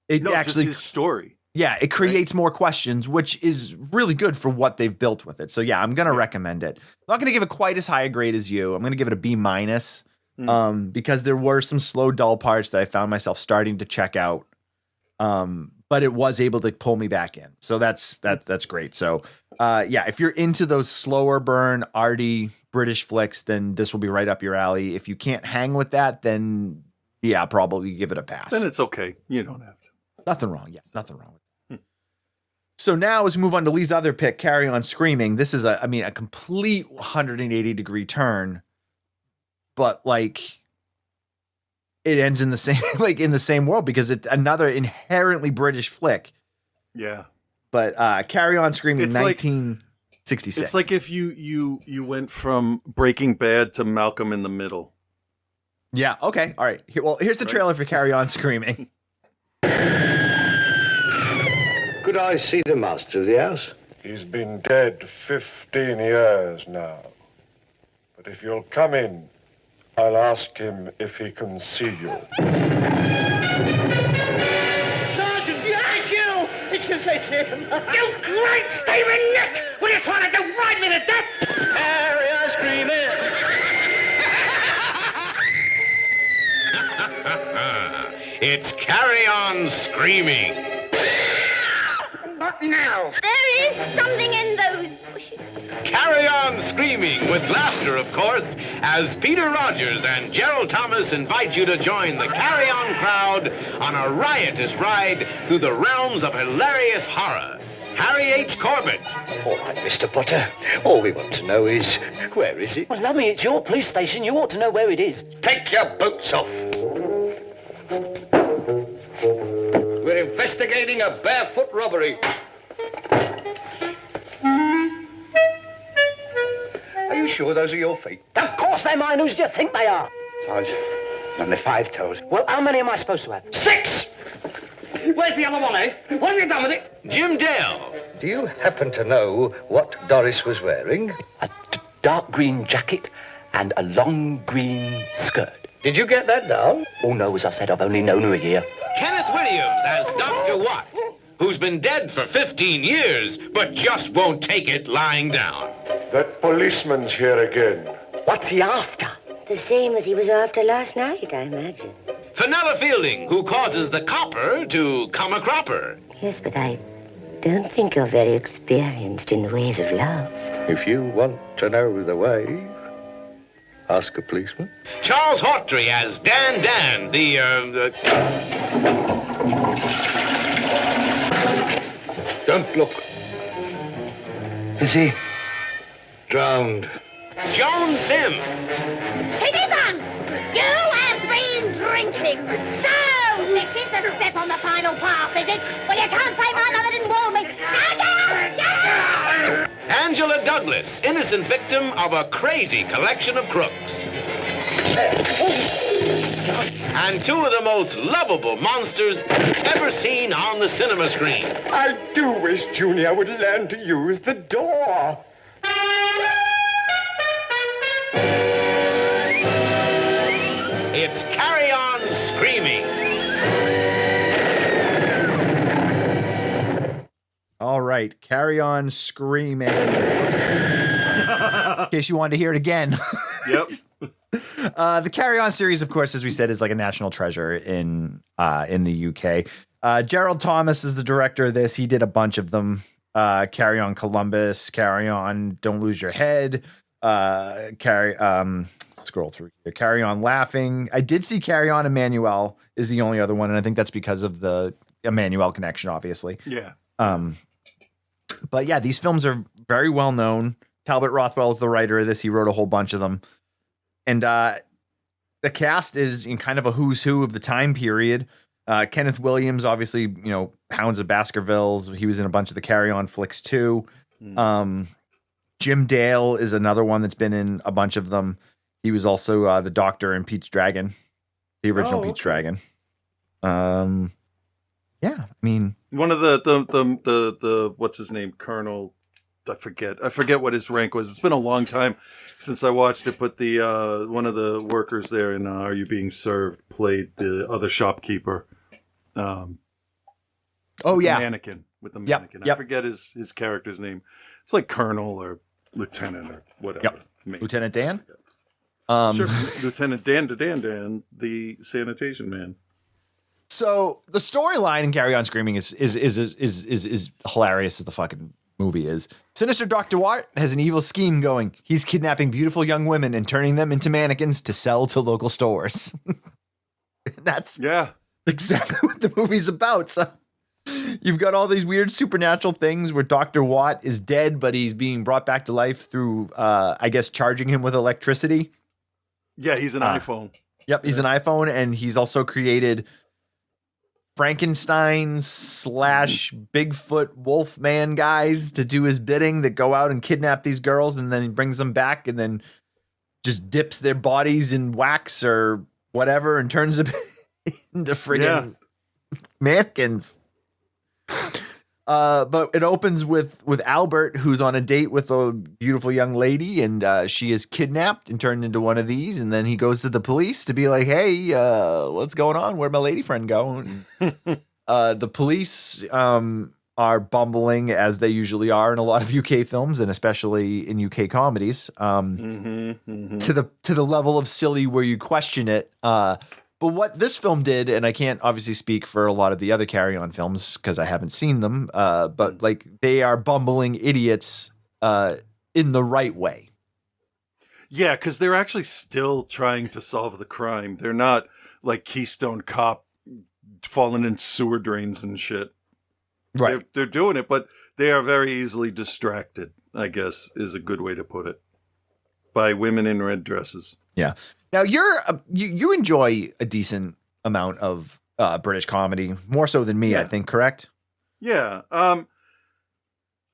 Just his story. Yeah, it creates more questions, which is really good for what they've built with it. So yeah, I'm going to recommend it. I'm not going to give it quite as high a grade as you. I'm going to give it a B-, because there were some slow, dull parts that I found myself starting to check out. But it was able to pull me back in. So that's great. So if you're into those slower burn, arty British flicks, then this will be right up your alley. If you can't hang with that, then probably give it a pass. Then it's okay. You don't have to. Nothing wrong. Yes, nothing wrong with it. So now as we move on to Lee's other pick, Carry On Screaming. This is a complete 180-degree turn, but like it ends in the same in the same world because it's another inherently British flick. Yeah. But Carry On Screaming, it's 1966. It's like if you went from Breaking Bad to Malcolm in the Middle. Yeah. Okay. All right. Here's the trailer for Carry On Screaming. Could I see the master of the house? He's been dead 15 years now. But if you'll come in, I'll ask him if he can see you. Sergeant, yes, you! It's him! You great Stephen Nick! What are you trying to do? Ride me to death? Carry on screaming! It's Carry On Screaming. Not now. There is something in those bushes. Carry On Screaming, with laughter, of course, as Peter Rogers and Gerald Thomas invite you to join the Carry On crowd on a riotous ride through the realms of hilarious horror. Harry H. Corbett. All right, Mr. Potter. All we want to know is, where is it? Well, lummy, it's your police station. You ought to know where it is. Take your boots off. We're investigating a barefoot robbery. Are you sure those are your feet? Of course they're mine. Who do you think they are? Sarge, only 5 toes. Well, how many am I supposed to have? 6! Where's the other one, eh? What have you done with it? Jim Dale. Do you happen to know what Doris was wearing? A dark green jacket and a long green skirt. Did you get that down? Oh, no, as I said, I've only known her a year. Kenneth Williams as Dr. Watt, who's been dead for 15 years, but just won't take it lying down. That policeman's here again. What's he after? The same as he was after last night, I imagine. Fenella Fielding, who causes the copper to come a cropper. Yes, but I don't think you're very experienced in the ways of love. If you want to know the way, ask a policeman. Charles Hawtrey as Dan Dan, Don't look. Is he drowned? Joan Sims. Citizen, you have been drinking. So, this is the step on the final path, is it? Well, you can't say my mother didn't warn me. Angela Douglas, innocent victim of a crazy collection of crooks. And 2 of the most lovable monsters ever seen on the cinema screen. I do wish Junior would learn to use the door. It's Carry On Screaming. All right, Carry On Screaming. Oops. In case you wanted to hear it again. Yep. The Carry On series, of course, as we said, is like a national treasure in the UK. Gerald Thomas is the director of this. He did a bunch of them. Carry On Columbus, Carry On Don't Lose Your Head, scroll through here. Carry On Laughing. I did see Carry On Emmanuel is the only other one, and I think that's because of the Emmanuel connection, obviously. Yeah. But yeah, these films are very well known. Talbot Rothwell is the writer of this. He wrote a whole bunch of them. And the cast is in kind of a who's who of the time period. Kenneth Williams, obviously, you know, Hounds of Baskervilles. He was in a bunch of the Carry On flicks too. Jim Dale is another one that's been in a bunch of them. He was also the Doctor in Pete's Dragon, the original Pete's Dragon. Yeah, I mean, one of the what's his name, Colonel. I forget what his rank was. It's been a long time since I watched it, but the one of the workers there in Are You Being Served played the other shopkeeper. Mannequin with the mannequin. Yep. I forget his character's name. It's like Colonel or Lieutenant or whatever. Yep. Lieutenant Dan. Sure, Lieutenant Dan, the sanitation man. So the storyline in Carry On Screaming is hilarious as the fucking movie is. Sinister Dr. Watt has an evil scheme going. He's kidnapping beautiful young women and turning them into mannequins to sell to local stores. That's exactly what the movie's about. So you've got all these weird supernatural things where Dr. Watt is dead, but he's being brought back to life through, I guess, charging him with electricity. Yeah, he's an iPhone. Yep, he's an iPhone, and he's also created Frankenstein / Bigfoot Wolfman guys to do his bidding that go out and kidnap these girls, and then he brings them back and then just dips their bodies in wax or whatever and turns them into friggin' mannequins. But it opens with Albert, who's on a date with a beautiful young lady, and she is kidnapped and turned into one of these. And then he goes to the police to be like, "Hey, what's going on? Where'd my lady friend go?" The police are bumbling, as they usually are in a lot of UK films, and especially in UK comedies, to the level of silly where you question it. But what this film did, and I can't obviously speak for a lot of the other Carry On films because I haven't seen them, but like they are bumbling idiots in the right way. Yeah, because they're actually still trying to solve the crime. They're not like Keystone Cop falling in sewer drains and shit. Right. They're doing it, but they are very easily distracted, I guess, is a good way to put it, by women in red dresses. Yeah. Now you enjoy a decent amount of British comedy, more so than me, I think, correct? Yeah.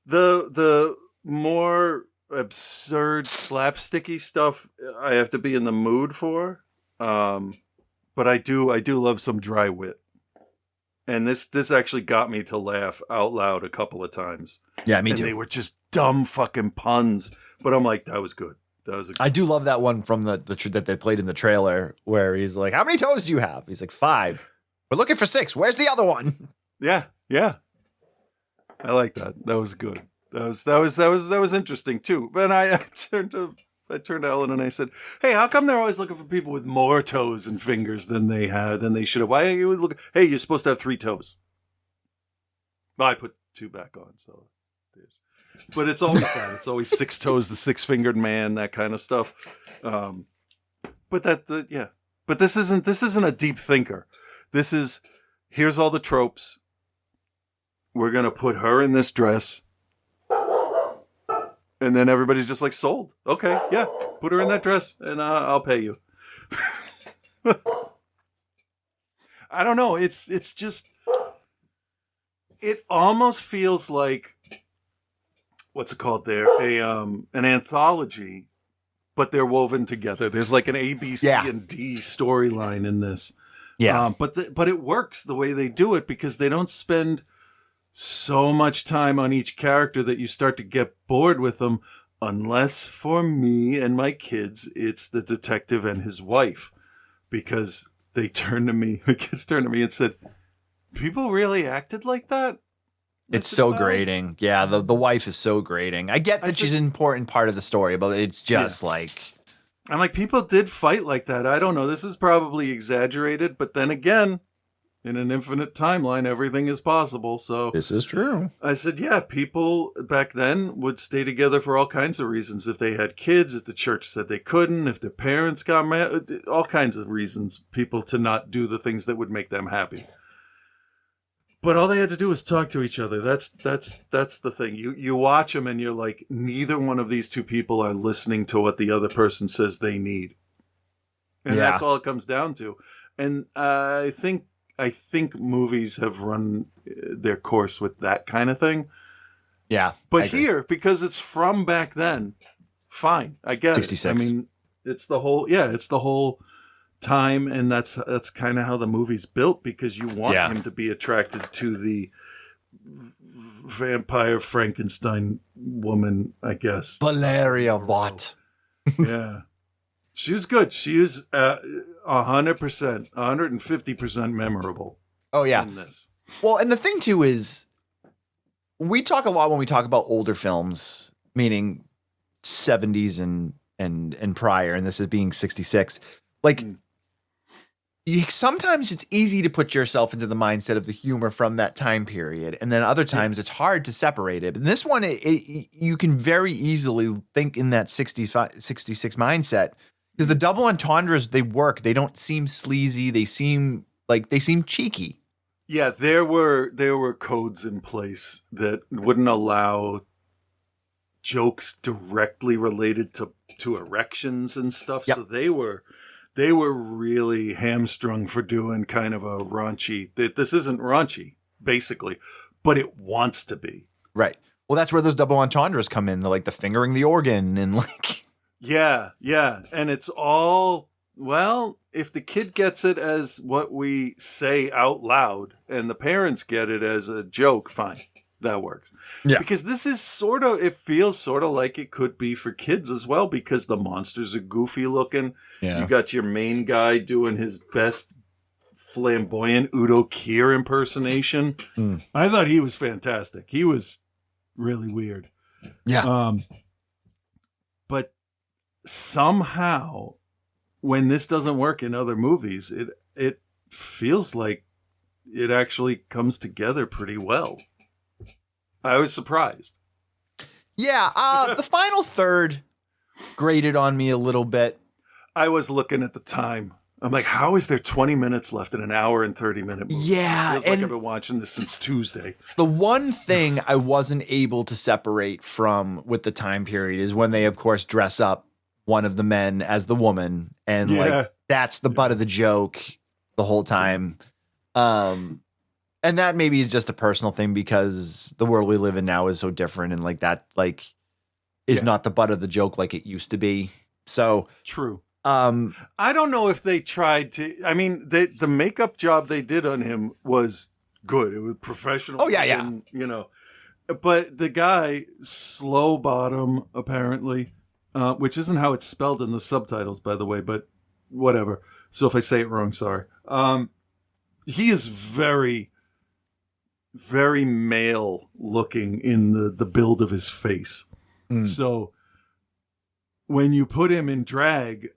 The more absurd slapsticky stuff I have to be in the mood for. But I do love some dry wit. And this actually got me to laugh out loud a couple of times. Yeah, me too. And they were just dumb fucking puns, but I'm like, that was good. I do love that one from that they played in the trailer where he's like, "How many toes do you have?" He's like, 5. We're looking for 6. Where's the other one? Yeah. I like that. That was good. That was interesting too. But I turned to Ellen and I said, "Hey, how come they're always looking for people with more toes and fingers than they should have? Why are you looking? Hey, you're supposed to have 3 toes." Well, I put 2 back on, so there's. But it's always that. It's always 6 toes, the 6-fingered man, that kind of stuff. But this isn't a deep thinker. This is, here's all the tropes. We're gonna put her in this dress, and then everybody's just like, sold. Okay, yeah, put her in that dress, and I'll pay you. I don't know. It's just, it almost feels like, what's it called there? An anthology, but they're woven together. There's like an A, B, C, and D storyline in this. Yeah. But it works the way they do it because they don't spend so much time on each character that you start to get bored with them, unless for me and my kids, it's the detective and his wife, because the kids turned to me and said, "People really acted like that?" It's so grating. Yeah, the wife is so grating. I get that she's an important part of the story, but it's just like... I'm like, people did fight like that. I don't know. This is probably exaggerated, but then again, in an infinite timeline, everything is possible. So this is true. I said, yeah, people back then would stay together for all kinds of reasons. If they had kids, if the church said they couldn't, if their parents got mad, all kinds of reasons, people to not do the things that would make them happy. But all they had to do was talk to each other. That's the thing. You watch them and you're like, neither one of these two people are listening to what the other person says they need. And that's all it comes down to. And I think movies have run their course with that kind of thing. Yeah. But here, because it's from back then, fine. I get 66. it. I mean, it's the whole time, and that's kind of how the movie's built, because you want him to be attracted to the vampire Frankenstein woman, I guess. Valeria Watt. Yeah. She was good. She was 100%, 150% memorable. Oh, yeah. In this. Well, and the thing, too, is we talk a lot when we talk about older films, meaning 70s and prior, and this is being 66. Like, sometimes it's easy to put yourself into the mindset of the humor from that time period, and then other times it's hard to separate it. And this one, you can very easily think in that 66 mindset, because the double entendres, they work. They don't seem sleazy. They seem cheeky. Yeah, there were codes in place that wouldn't allow jokes directly related to erections and stuff. Yep. So they were really hamstrung for doing kind of a raunchy. This isn't raunchy, basically, but it wants to be. Right. Well, that's where those double entendres come in. Like the fingering the organ and like. Yeah. And it's all, well, if the kid gets it as what we say out loud and the parents get it as a joke, fine. That works. Yeah. Because this is it feels sort of like it could be for kids as well, because the monsters are goofy looking. Yeah. You got your main guy doing his best flamboyant Udo Kier impersonation. I thought he was fantastic. He was really weird. Yeah. But somehow, when this doesn't work in other movies, it feels like it actually comes together pretty well. I was surprised. Yeah, the final third grated on me a little bit. I was looking at the time. I'm like, how is there 20 minutes left in an hour and 30-minute movie? Yeah, It feels like I've been watching this since Tuesday. The one thing I wasn't able to separate from with the time period is when they, of course, dress up one of the men as the woman, and like that's the butt of the joke the whole time. And that maybe is just a personal thing because the world we live in now is so different, and like that like is not the butt of the joke like it used to be. So true. I don't know if they tried to. I mean, the makeup job they did on him was good. It was professional. Oh, yeah. And, but the guy, Slow Bottom, apparently, which isn't how it's spelled in the subtitles, by the way, but whatever. So if I say it wrong, sorry. He is very, very male looking in the build of his face. So when you put him in drag,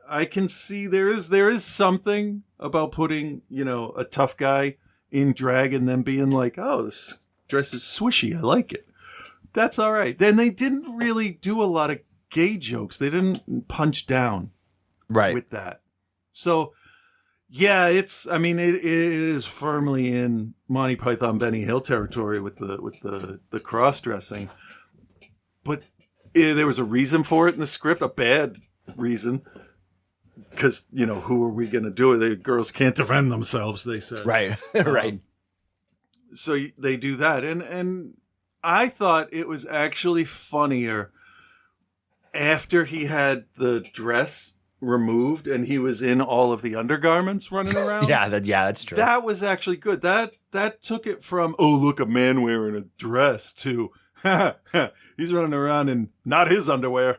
I can see there is something about putting, a tough guy in drag and then being like, oh, this dress is swishy. I like it. That's all right. Then they didn't really do a lot of gay jokes. They didn't punch down with that. So, yeah, it is firmly in Monty Python Benny Hill territory with the cross-dressing. But there was a reason for it in the script, a bad reason. Because, who are we going to do it? The girls can't defend themselves, they said. Right, right. So they do that. And I thought it was actually funnier after he had the dress removed and he was in all of the undergarments running around. That's true. That was actually good. That took it from, oh, look, a man wearing a dress, to, he's running around in not his underwear.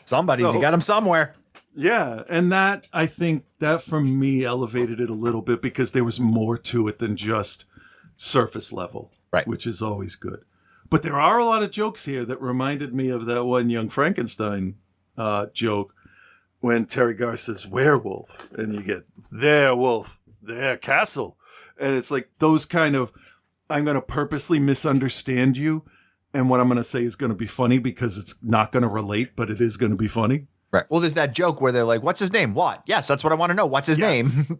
Somebody's got him somewhere. Yeah, and that, I think, that for me elevated it a little bit because there was more to it than just surface level, right? Which is always good. But there are a lot of jokes here that reminded me of that one Young Frankenstein joke when Terry Garr says werewolf, and you get their wolf, their castle. And it's like those kind of, I'm going to purposely misunderstand you, and what I'm going to say is going to be funny because it's not going to relate, but it is going to be funny. Right. Well, there's that joke where they're like, what's his name? What? Yes, that's what I want to know. What's his name?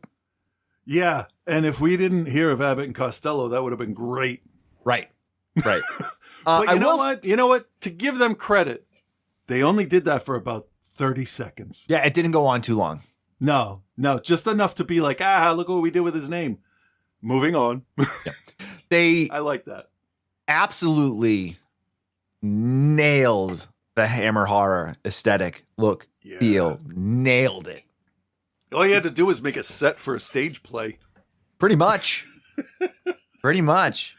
Yeah. And if we didn't hear of Abbott and Costello, that would have been great. Right. Right. But you know what? To give them credit, they only did that for about 30 seconds. Yeah, it didn't go on too long. No, just enough to be like, look what we did with his name. Moving on. I like that. Absolutely nailed the Hammer horror aesthetic, look, feel, nailed it. All you had to do was make a set for a stage play. Pretty much. Pretty much.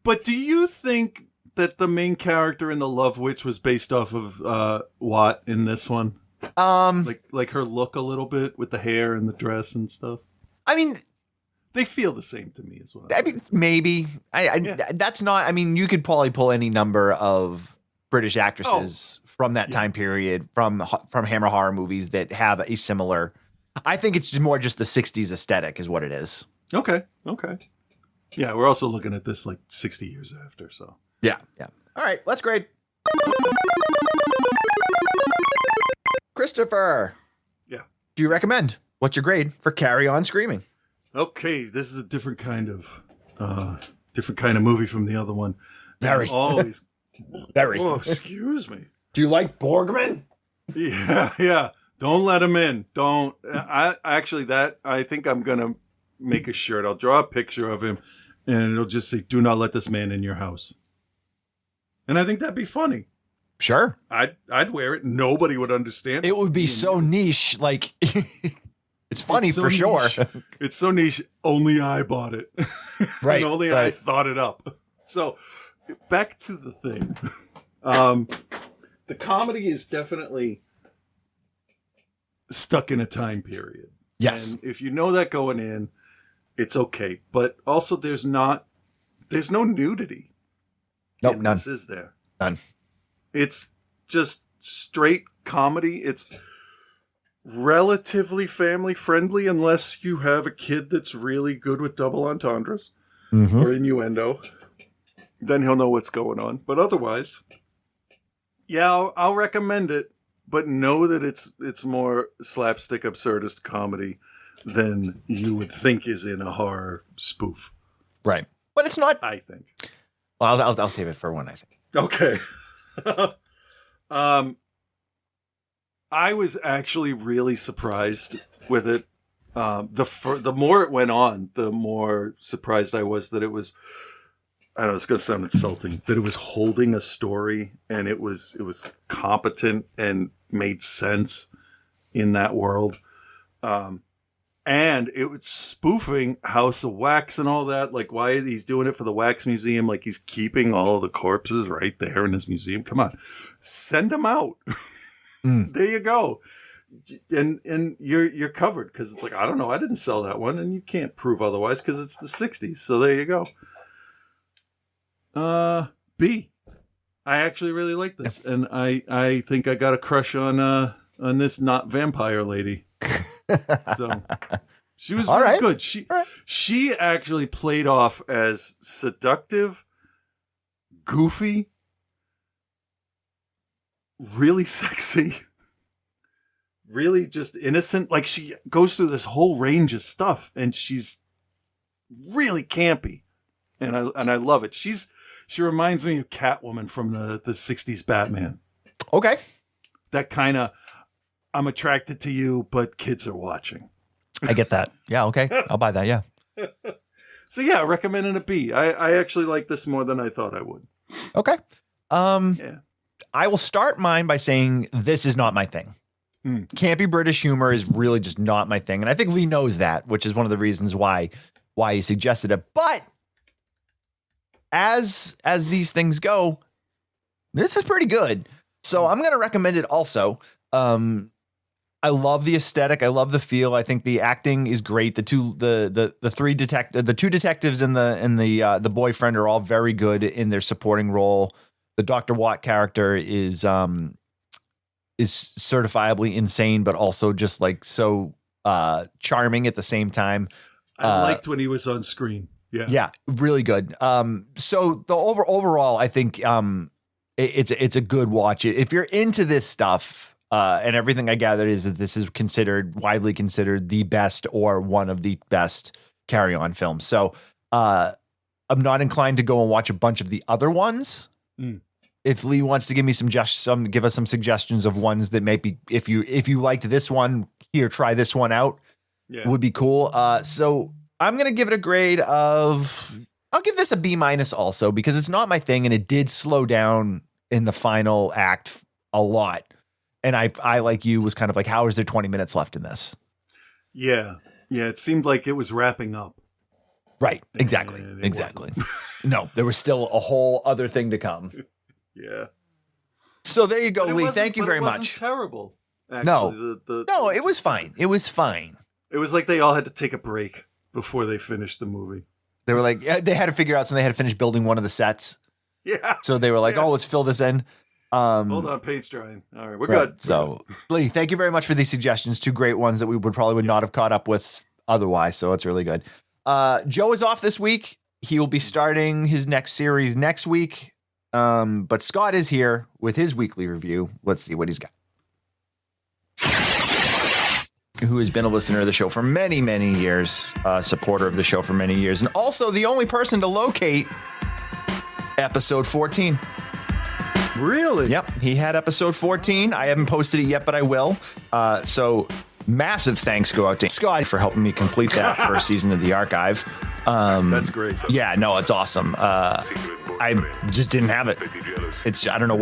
But do you think that the main character in The Love Witch was based off of Watt in this one? Like her look a little bit with the hair and the dress and stuff? I mean, they feel the same to me as well. I mean, maybe. That's not, I mean, you could probably pull any number of British actresses from that time period, from Hammer horror movies that have a similar. I think it's more just the 60s aesthetic is what it is. Okay. Yeah, we're also looking at this like 60 years after, so. Yeah. All right, let's grade. Christopher. Yeah. Do you recommend? What's your grade for Carry On Screaming? Okay, this is a different kind of movie from the other one. Very. Always. Very. Oh, excuse me. Do you like Borgman? Yeah. Don't let him in. Don't. I think I'm going to make a shirt. I'll draw a picture of him and it'll just say, do not let this man in your house. And I think that'd be funny. Sure. I'd wear it. Nobody would understand. It would be so niche. Like, it's funny for sure. It's so niche. Only I bought it. Right. And only I thought it up. So back to the thing. The comedy is definitely stuck in a time period. Yes. And if you know that going in, it's okay. But also there's no nudity. Nope, none. This is there. None. It's just straight comedy. It's relatively family friendly unless you have a kid that's really good with double entendres or innuendo. Then he'll know what's going on. But otherwise, yeah, I'll recommend it. But know that it's more slapstick absurdist comedy than you would think is in a horror spoof. Right. But it's not. I think. Well, I'll save it for when I say. Okay. I was actually really surprised with it. The more it went on, the more surprised I was that it was. I don't know, it's going to sound insulting, that it was holding a story and it was competent and made sense in that world. And it was spoofing House of Wax and all that. Like, why he's doing it for the Wax Museum? Like, he's keeping all the corpses right there in his museum. Come on, send them out. There you go. And you're covered, because it's like, I don't know, I didn't sell that one, and you can't prove otherwise because it's the 60s. So there you go. B. I actually really like this, and I think I got a crush on this not vampire lady. So she was really good. She actually played off as seductive, goofy, really sexy, really just innocent. Like, she goes through this whole range of stuff, and she's really campy, and I love it. She reminds me of Catwoman from the 60s Batman. Okay. That kind of, I'm attracted to you, but kids are watching. I get that. Yeah, okay. I'll buy that, yeah. So yeah, I recommend it a B. I actually like this more than I thought I would. Okay. Yeah. I will start mine by saying this is not my thing. Campy British humor is really just not my thing. And I think Lee knows that, which is one of the reasons why he suggested it. But as these things go, this is pretty good. So I'm going to recommend it also. I love the aesthetic. I love the feel. I think the acting is great. The two detectives and the boyfriend are all very good in their supporting role. The Dr. Watt character is certifiably insane, but also just like so charming at the same time. I liked when he was on screen. Yeah, really good. So the overall, I think it's a good watch. If you're into this stuff, and everything I gathered is that this is widely considered the best or one of the best Carry On films. So I'm not inclined to go and watch a bunch of the other ones. If Lee wants to give me give us some suggestions of ones that might be, if you liked this one, here, try this one out. Yeah. Would be cool. So I'm going to give it a grade of, I'll give this a B- also, because it's not my thing. And it did slow down in the final act a lot. And I like you, was kind of like, how is there 20 minutes left in this? Yeah. Yeah. It seemed like it was wrapping up. Right. Exactly. No, there was still a whole other thing to come. Yeah. So there you go, Lee. Thank you very much. It wasn't terrible. Actually. No, it was fine. It was fine. It was like they all had to take a break before they finished the movie. They were like, they had to figure out, so they had to finish building one of the sets. Yeah. So they were like, let's fill this in. Hold on, paint's drying. All right, we're good. So, Lee, thank you very much for these suggestions. Two great ones that we would not have caught up with otherwise. So it's really good. Joe is off this week. He will be starting his next series next week. But Scott is here with his weekly review. Let's see what he's got. Who has been a listener of the show for many, many years, supporter of the show for many years, and also the only person to locate episode 14. Really? Yep. He had episode 14. I haven't posted it yet, but I will. So massive thanks go out to Scott for helping me complete that first season of the archive. That's great. Yeah, no, it's awesome. I just didn't have it. I don't know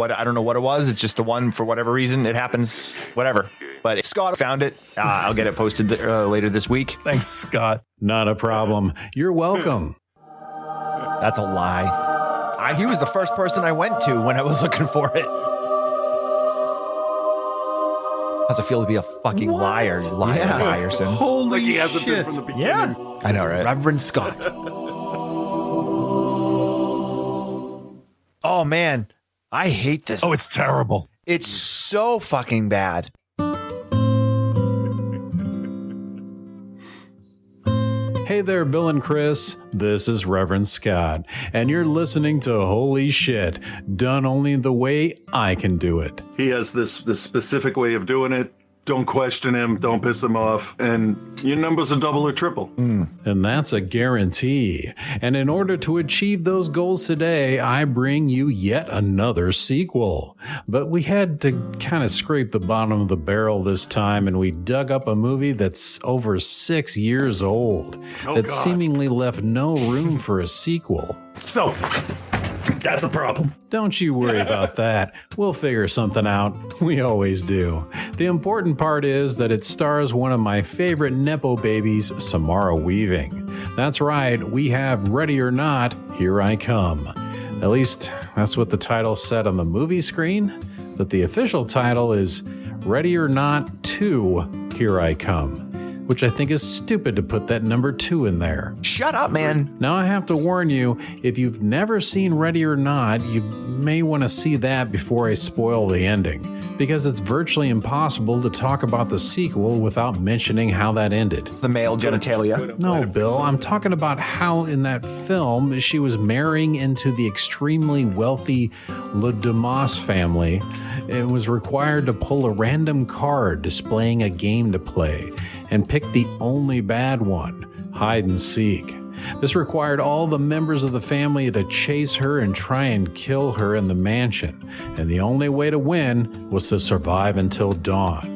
what it was. It's just the one for whatever reason. It happens, whatever. But Scott found it. I'll get it posted later this week. Thanks, Scott. Not a problem. You're welcome. That's a lie. He was the first person I went to when I was looking for it. How's it feel to be a fucking liar, Ryerson? Holy like he hasn't been from the beginning. Yeah. I know, right? Reverend Scott. Oh, man. I hate this. Oh, it's terrible. It's so fucking bad. Hey there, Bill and Chris. This is Reverend Scott, and you're listening to Holy Shit, done only the way I can do it. He has this specific way of doing it. Don't question him. Don't piss him off. And your numbers are double or triple. And that's a guarantee. And in order to achieve those goals today, I bring you yet another sequel. But we had to kind of scrape the bottom of the barrel this time, and we dug up a movie that's over 6 years old that seemingly left no room for a sequel. So, that's a problem. Don't you worry about that. We'll figure something out. We always do. The important part is that it stars one of my favorite Nepo babies, Samara Weaving. That's right, we have Ready or Not, Here I Come. At least, that's what the title said on the movie screen, but the official title is Ready or Not 2, Here I Come, which I think is stupid to put that number 2 in there. Shut up, man. Now I have to warn you, if you've never seen Ready or Not, you may want to see that before I spoil the ending, because it's virtually impossible to talk about the sequel without mentioning how that ended. The male genitalia. No, Bill, I'm talking about how in that film she was marrying into the extremely wealthy Le Dumas family. It was required to pull a random card displaying a game to play and pick the only bad one, hide and seek. This required all the members of the family to chase her and try and kill her in the mansion, and the only way to win was to survive until dawn.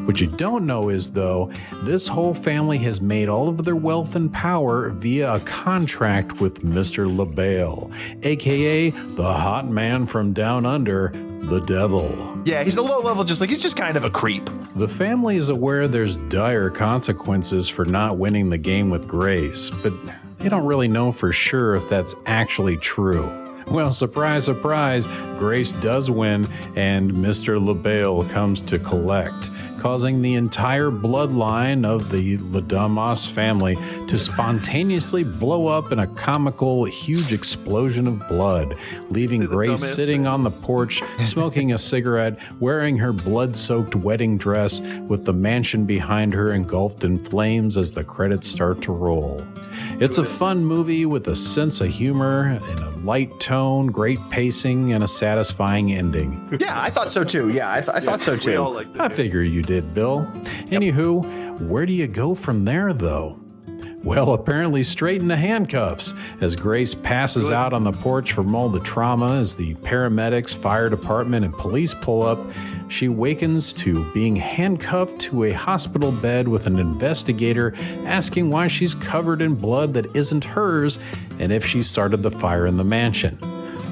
What you don't know is, though, this whole family has made all of their wealth and power via a contract with Mr. LaBelle, aka the hot man from down under, the devil. Yeah, he's a low level, he's just kind of a creep. The family is aware there's dire consequences for not winning the game with Grace, but they don't really know for sure if that's actually true. Well, surprise, surprise, Grace does win, and Mr. LaBelle comes to collect, causing the entire bloodline of the Le Dumas family to spontaneously blow up in a comical, huge explosion of blood, leaving Grace sitting on the porch, smoking a cigarette, wearing her blood-soaked wedding dress, with the mansion behind her engulfed in flames as the credits start to roll. It's a fun movie with a sense of humor and a light tone, great pacing, and a satisfying ending. Yeah, I thought so too. Yeah, I thought so too. We all liked it. I figure you did, Bill. Anywho, where do you go from there, though? Well, apparently straight into handcuffs, as Grace passes out on the porch from all the trauma as the paramedics, fire department, and police pull up. She wakens to being handcuffed to a hospital bed with an investigator asking why she's covered in blood that isn't hers and if she started the fire in the mansion.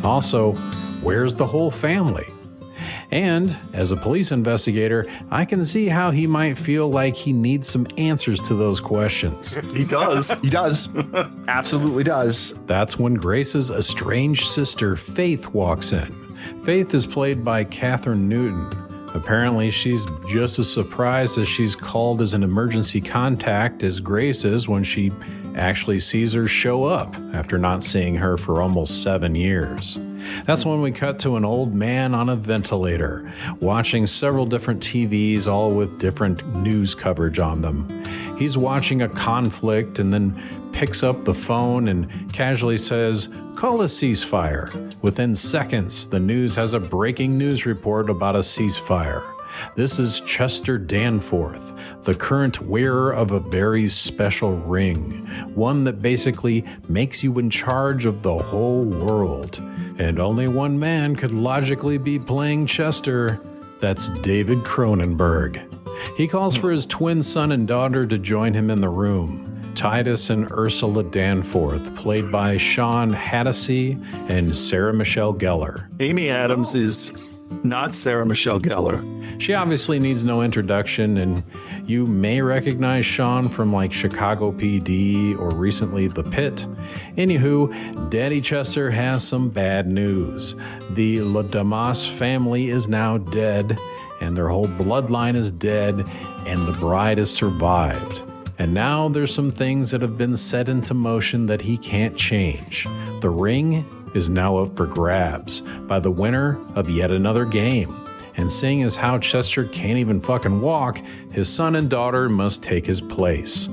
Also, where's the whole family? And as a police investigator, I can see how he might feel like he needs some answers to those questions. He does. He does. Absolutely does. That's when Grace's estranged sister, Faith, walks in. Faith is played by Catherine Newton. Apparently, she's just as surprised as she's called as an emergency contact as Grace is when she actually sees her show up after not seeing her for almost 7 years. That's when we cut to an old man on a ventilator, watching several different TVs, all with different news coverage on them. He's watching a conflict and then picks up the phone and casually says, "Call a ceasefire." Within seconds, the news has a breaking news report about a ceasefire. This is Chester Danforth, the current wearer of a very special ring, one that basically makes you in charge of the whole world. And only one man could logically be playing Chester. That's David Cronenberg. He calls for his twin son and daughter to join him in the room. Titus and Ursula Danforth, played by Sean Hattasey and Sarah Michelle Gellar. Amy Adams is not Sarah Michelle Gellar. She obviously needs no introduction, and you may recognize Sean from like Chicago PD or recently The Pit. Anywho, Daddy Chester has some bad news. The Le Dumas family is now dead, and their whole bloodline is dead, and the bride has survived. And now there's some things that have been set into motion that he can't change. The ring is now up for grabs by the winner of yet another game. And seeing as how Chester can't even fucking walk, his son and daughter must take his place.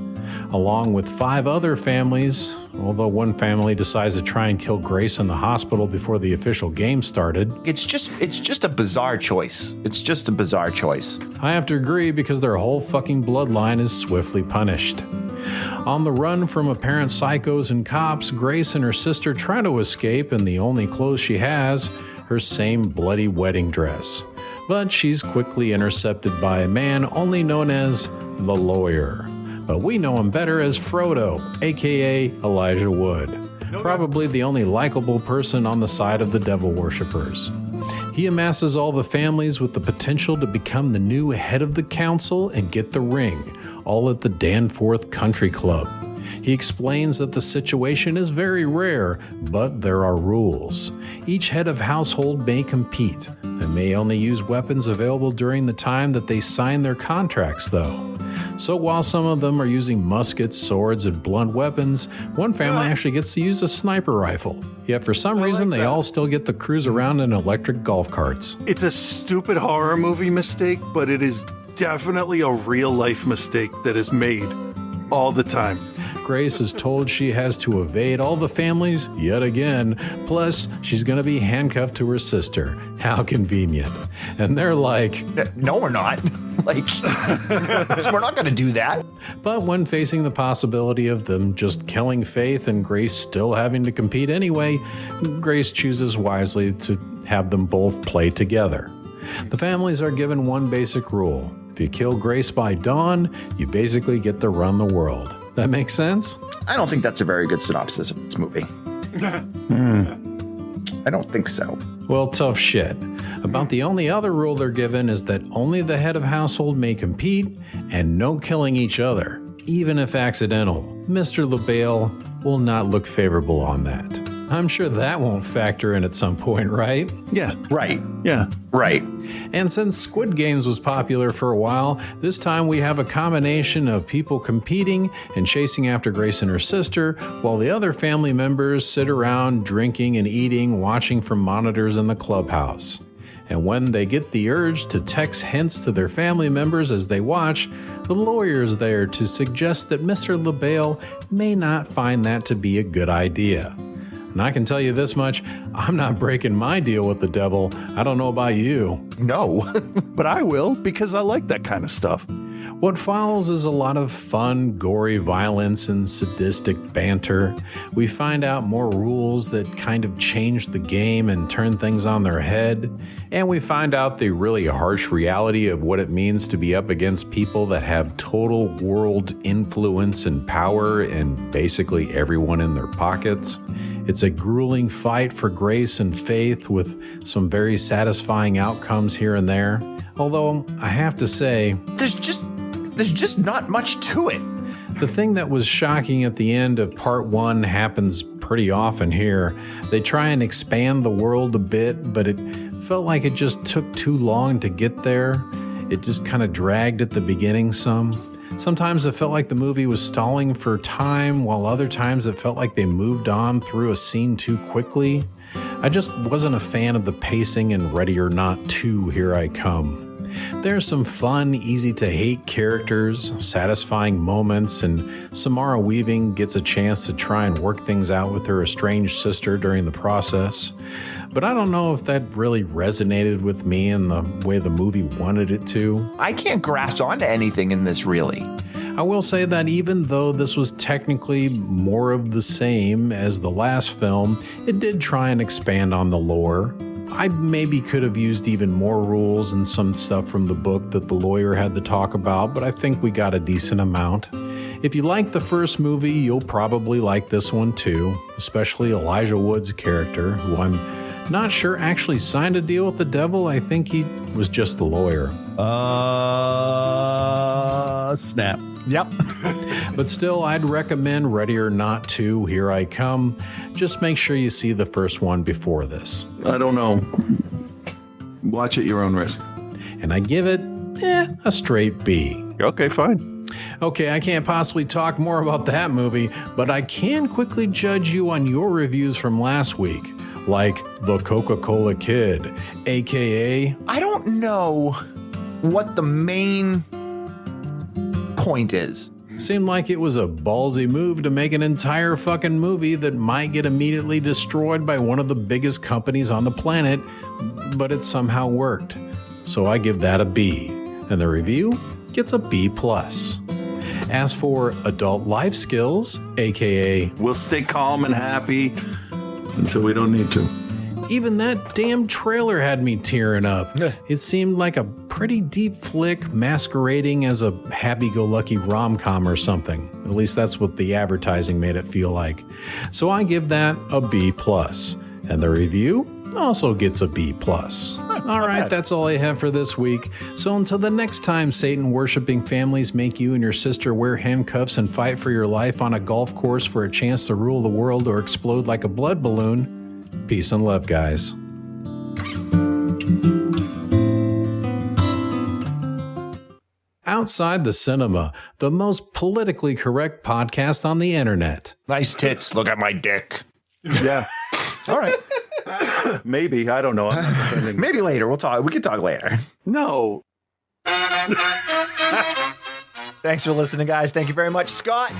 along with 5 other families, although one family decides to try and kill Grace in the hospital before the official game started. It's just a bizarre choice. It's just a bizarre choice. I have to agree because their whole fucking bloodline is swiftly punished. On the run from apparent psychos and cops, Grace and her sister try to escape in the only clothes she has, her same bloody wedding dress. But she's quickly intercepted by a man only known as the Lawyer. But we know him better as Frodo, aka Elijah Wood. Probably the only likable person on the side of the devil worshippers. He amasses all the families with the potential to become the new head of the council and get the ring, all at the Danforth Country Club. He explains that the situation is very rare, but there are rules. Each head of household may compete and may only use weapons available during the time that they sign their contracts, though. So while some of them are using muskets, swords, and blunt weapons, one family actually gets to use a sniper rifle. Yet for some reason, they all still get to cruise around in electric golf carts. It's a stupid horror movie mistake, but it is definitely a real-life mistake that is made all the time. Grace is told she has to evade all the families yet again. Plus, she's going to be handcuffed to her sister. How convenient. And they're like, no, we're not. Like, we're not going to do that. But when facing the possibility of them just killing Faith and Grace still having to compete anyway, Grace chooses wisely to have them both play together. The families are given one basic rule. If you kill Grace by dawn, you basically get to run the world. That makes sense? I don't think that's a very good synopsis of this movie. I don't think so. Well, tough shit. About the only other rule they're given is that only the head of household may compete and no killing each other, even if accidental. Mr. LaBelle will not look favorable on that. I'm sure that won't factor in at some point, right? Yeah. Right. Yeah. Right. And since Squid Games was popular for a while, this time we have a combination of people competing and chasing after Grace and her sister, while the other family members sit around drinking and eating, watching from monitors in the clubhouse. And when they get the urge to text hints to their family members as they watch, the lawyer's there to suggest that Mr. LaBelle may not find that to be a good idea. And I can tell you this much, I'm not breaking my deal with the devil. I don't know about you. No. But I will, because I like that kind of stuff. What follows is a lot of fun, gory violence and sadistic banter. We find out more rules that kind of change the game and turn things on their head. And we find out the really harsh reality of what it means to be up against people that have total world influence and power and basically everyone in their pockets. It's a grueling fight for Grace and Faith with some very satisfying outcomes here and there. Although, I have to say, There's just not much to it. the thing that was shocking at the end of part 1 happens pretty often here. They try and expand the world a bit, but it felt like it just took too long to get there. It just kind of dragged at the beginning some. Sometimes it felt like the movie was stalling for time, while other times it felt like they moved on through a scene too quickly. I just wasn't a fan of the pacing in Ready or Not 2, Here I Come. There's some fun, easy-to-hate characters, satisfying moments, and Samara Weaving gets a chance to try and work things out with her estranged sister during the process. But I don't know if that really resonated with me in the way the movie wanted it to. I can't grasp onto anything in this, really. I will say that even though this was technically more of the same as the last film, it did try and expand on the lore. I maybe could have used even more rules and some stuff from the book that the lawyer had to talk about, but I think we got a decent amount. If you like the first movie, you'll probably like this one too, especially Elijah Wood's character, who I'm not sure actually signed a deal with the devil. I think he was just the lawyer. Snap. Yep. But still, I'd recommend Ready or Not 2, Here I Come. Just make sure you see the first one before this. I don't know. Watch at your own risk. And I give it, a straight B. Okay, fine. Okay, I can't possibly talk more about that movie, but I can quickly judge you on your reviews from last week. Like The Coca-Cola Kid, a.k.a. I don't know what the main point is. Seemed like it was a ballsy move to make an entire fucking movie that might get immediately destroyed by one of the biggest companies on the planet, but it somehow worked. So I give that a B, and the review gets a B+. As for adult life skills, aka we'll stay calm and happy until we don't need to. Even that damn trailer had me tearing up. It seemed like a pretty deep flick masquerading as a happy-go-lucky rom-com or something. At least that's what the advertising made it feel like. So I give that a B+. And the review also gets a B+. All right, that's all I have for this week. So until the next time Satan-worshipping families make you and your sister wear handcuffs and fight for your life on a golf course for a chance to rule the world or explode like a blood balloon, peace and love, guys. Outside the Cinema, the most politically correct podcast on the internet. Nice tits. Look at my dick. Yeah. All right. Maybe. I don't know. I'm not defending. Maybe later. We'll talk. We can talk later. No. Thanks for listening, guys. Thank you very much, Scott.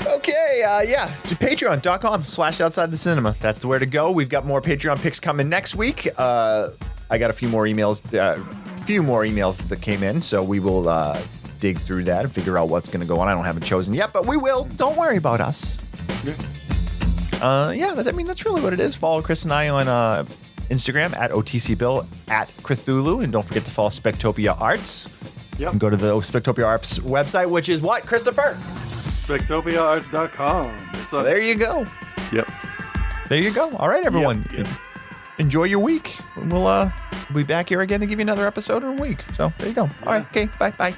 Okay, patreon.com/outsidethecinema. That's the way to go. We've got more Patreon picks coming next week. I got a few more emails that came in, so we will dig through that and figure out what's going to go on. I don't have it chosen yet, but we will. Don't worry about us. That's really what it is. Follow Chris and I on Instagram at OTCBill, at Cthulhu, and don't forget to follow Spectopia Arts. Yep. And go to the Spectopia Arts website, which is what, Christopher? SpectopiaArts.com. There you go. Yep. There you go. All right, everyone. Yep. Enjoy your week. We'll be back here again to give you another episode in a week. So there you go. All right. Okay. Bye.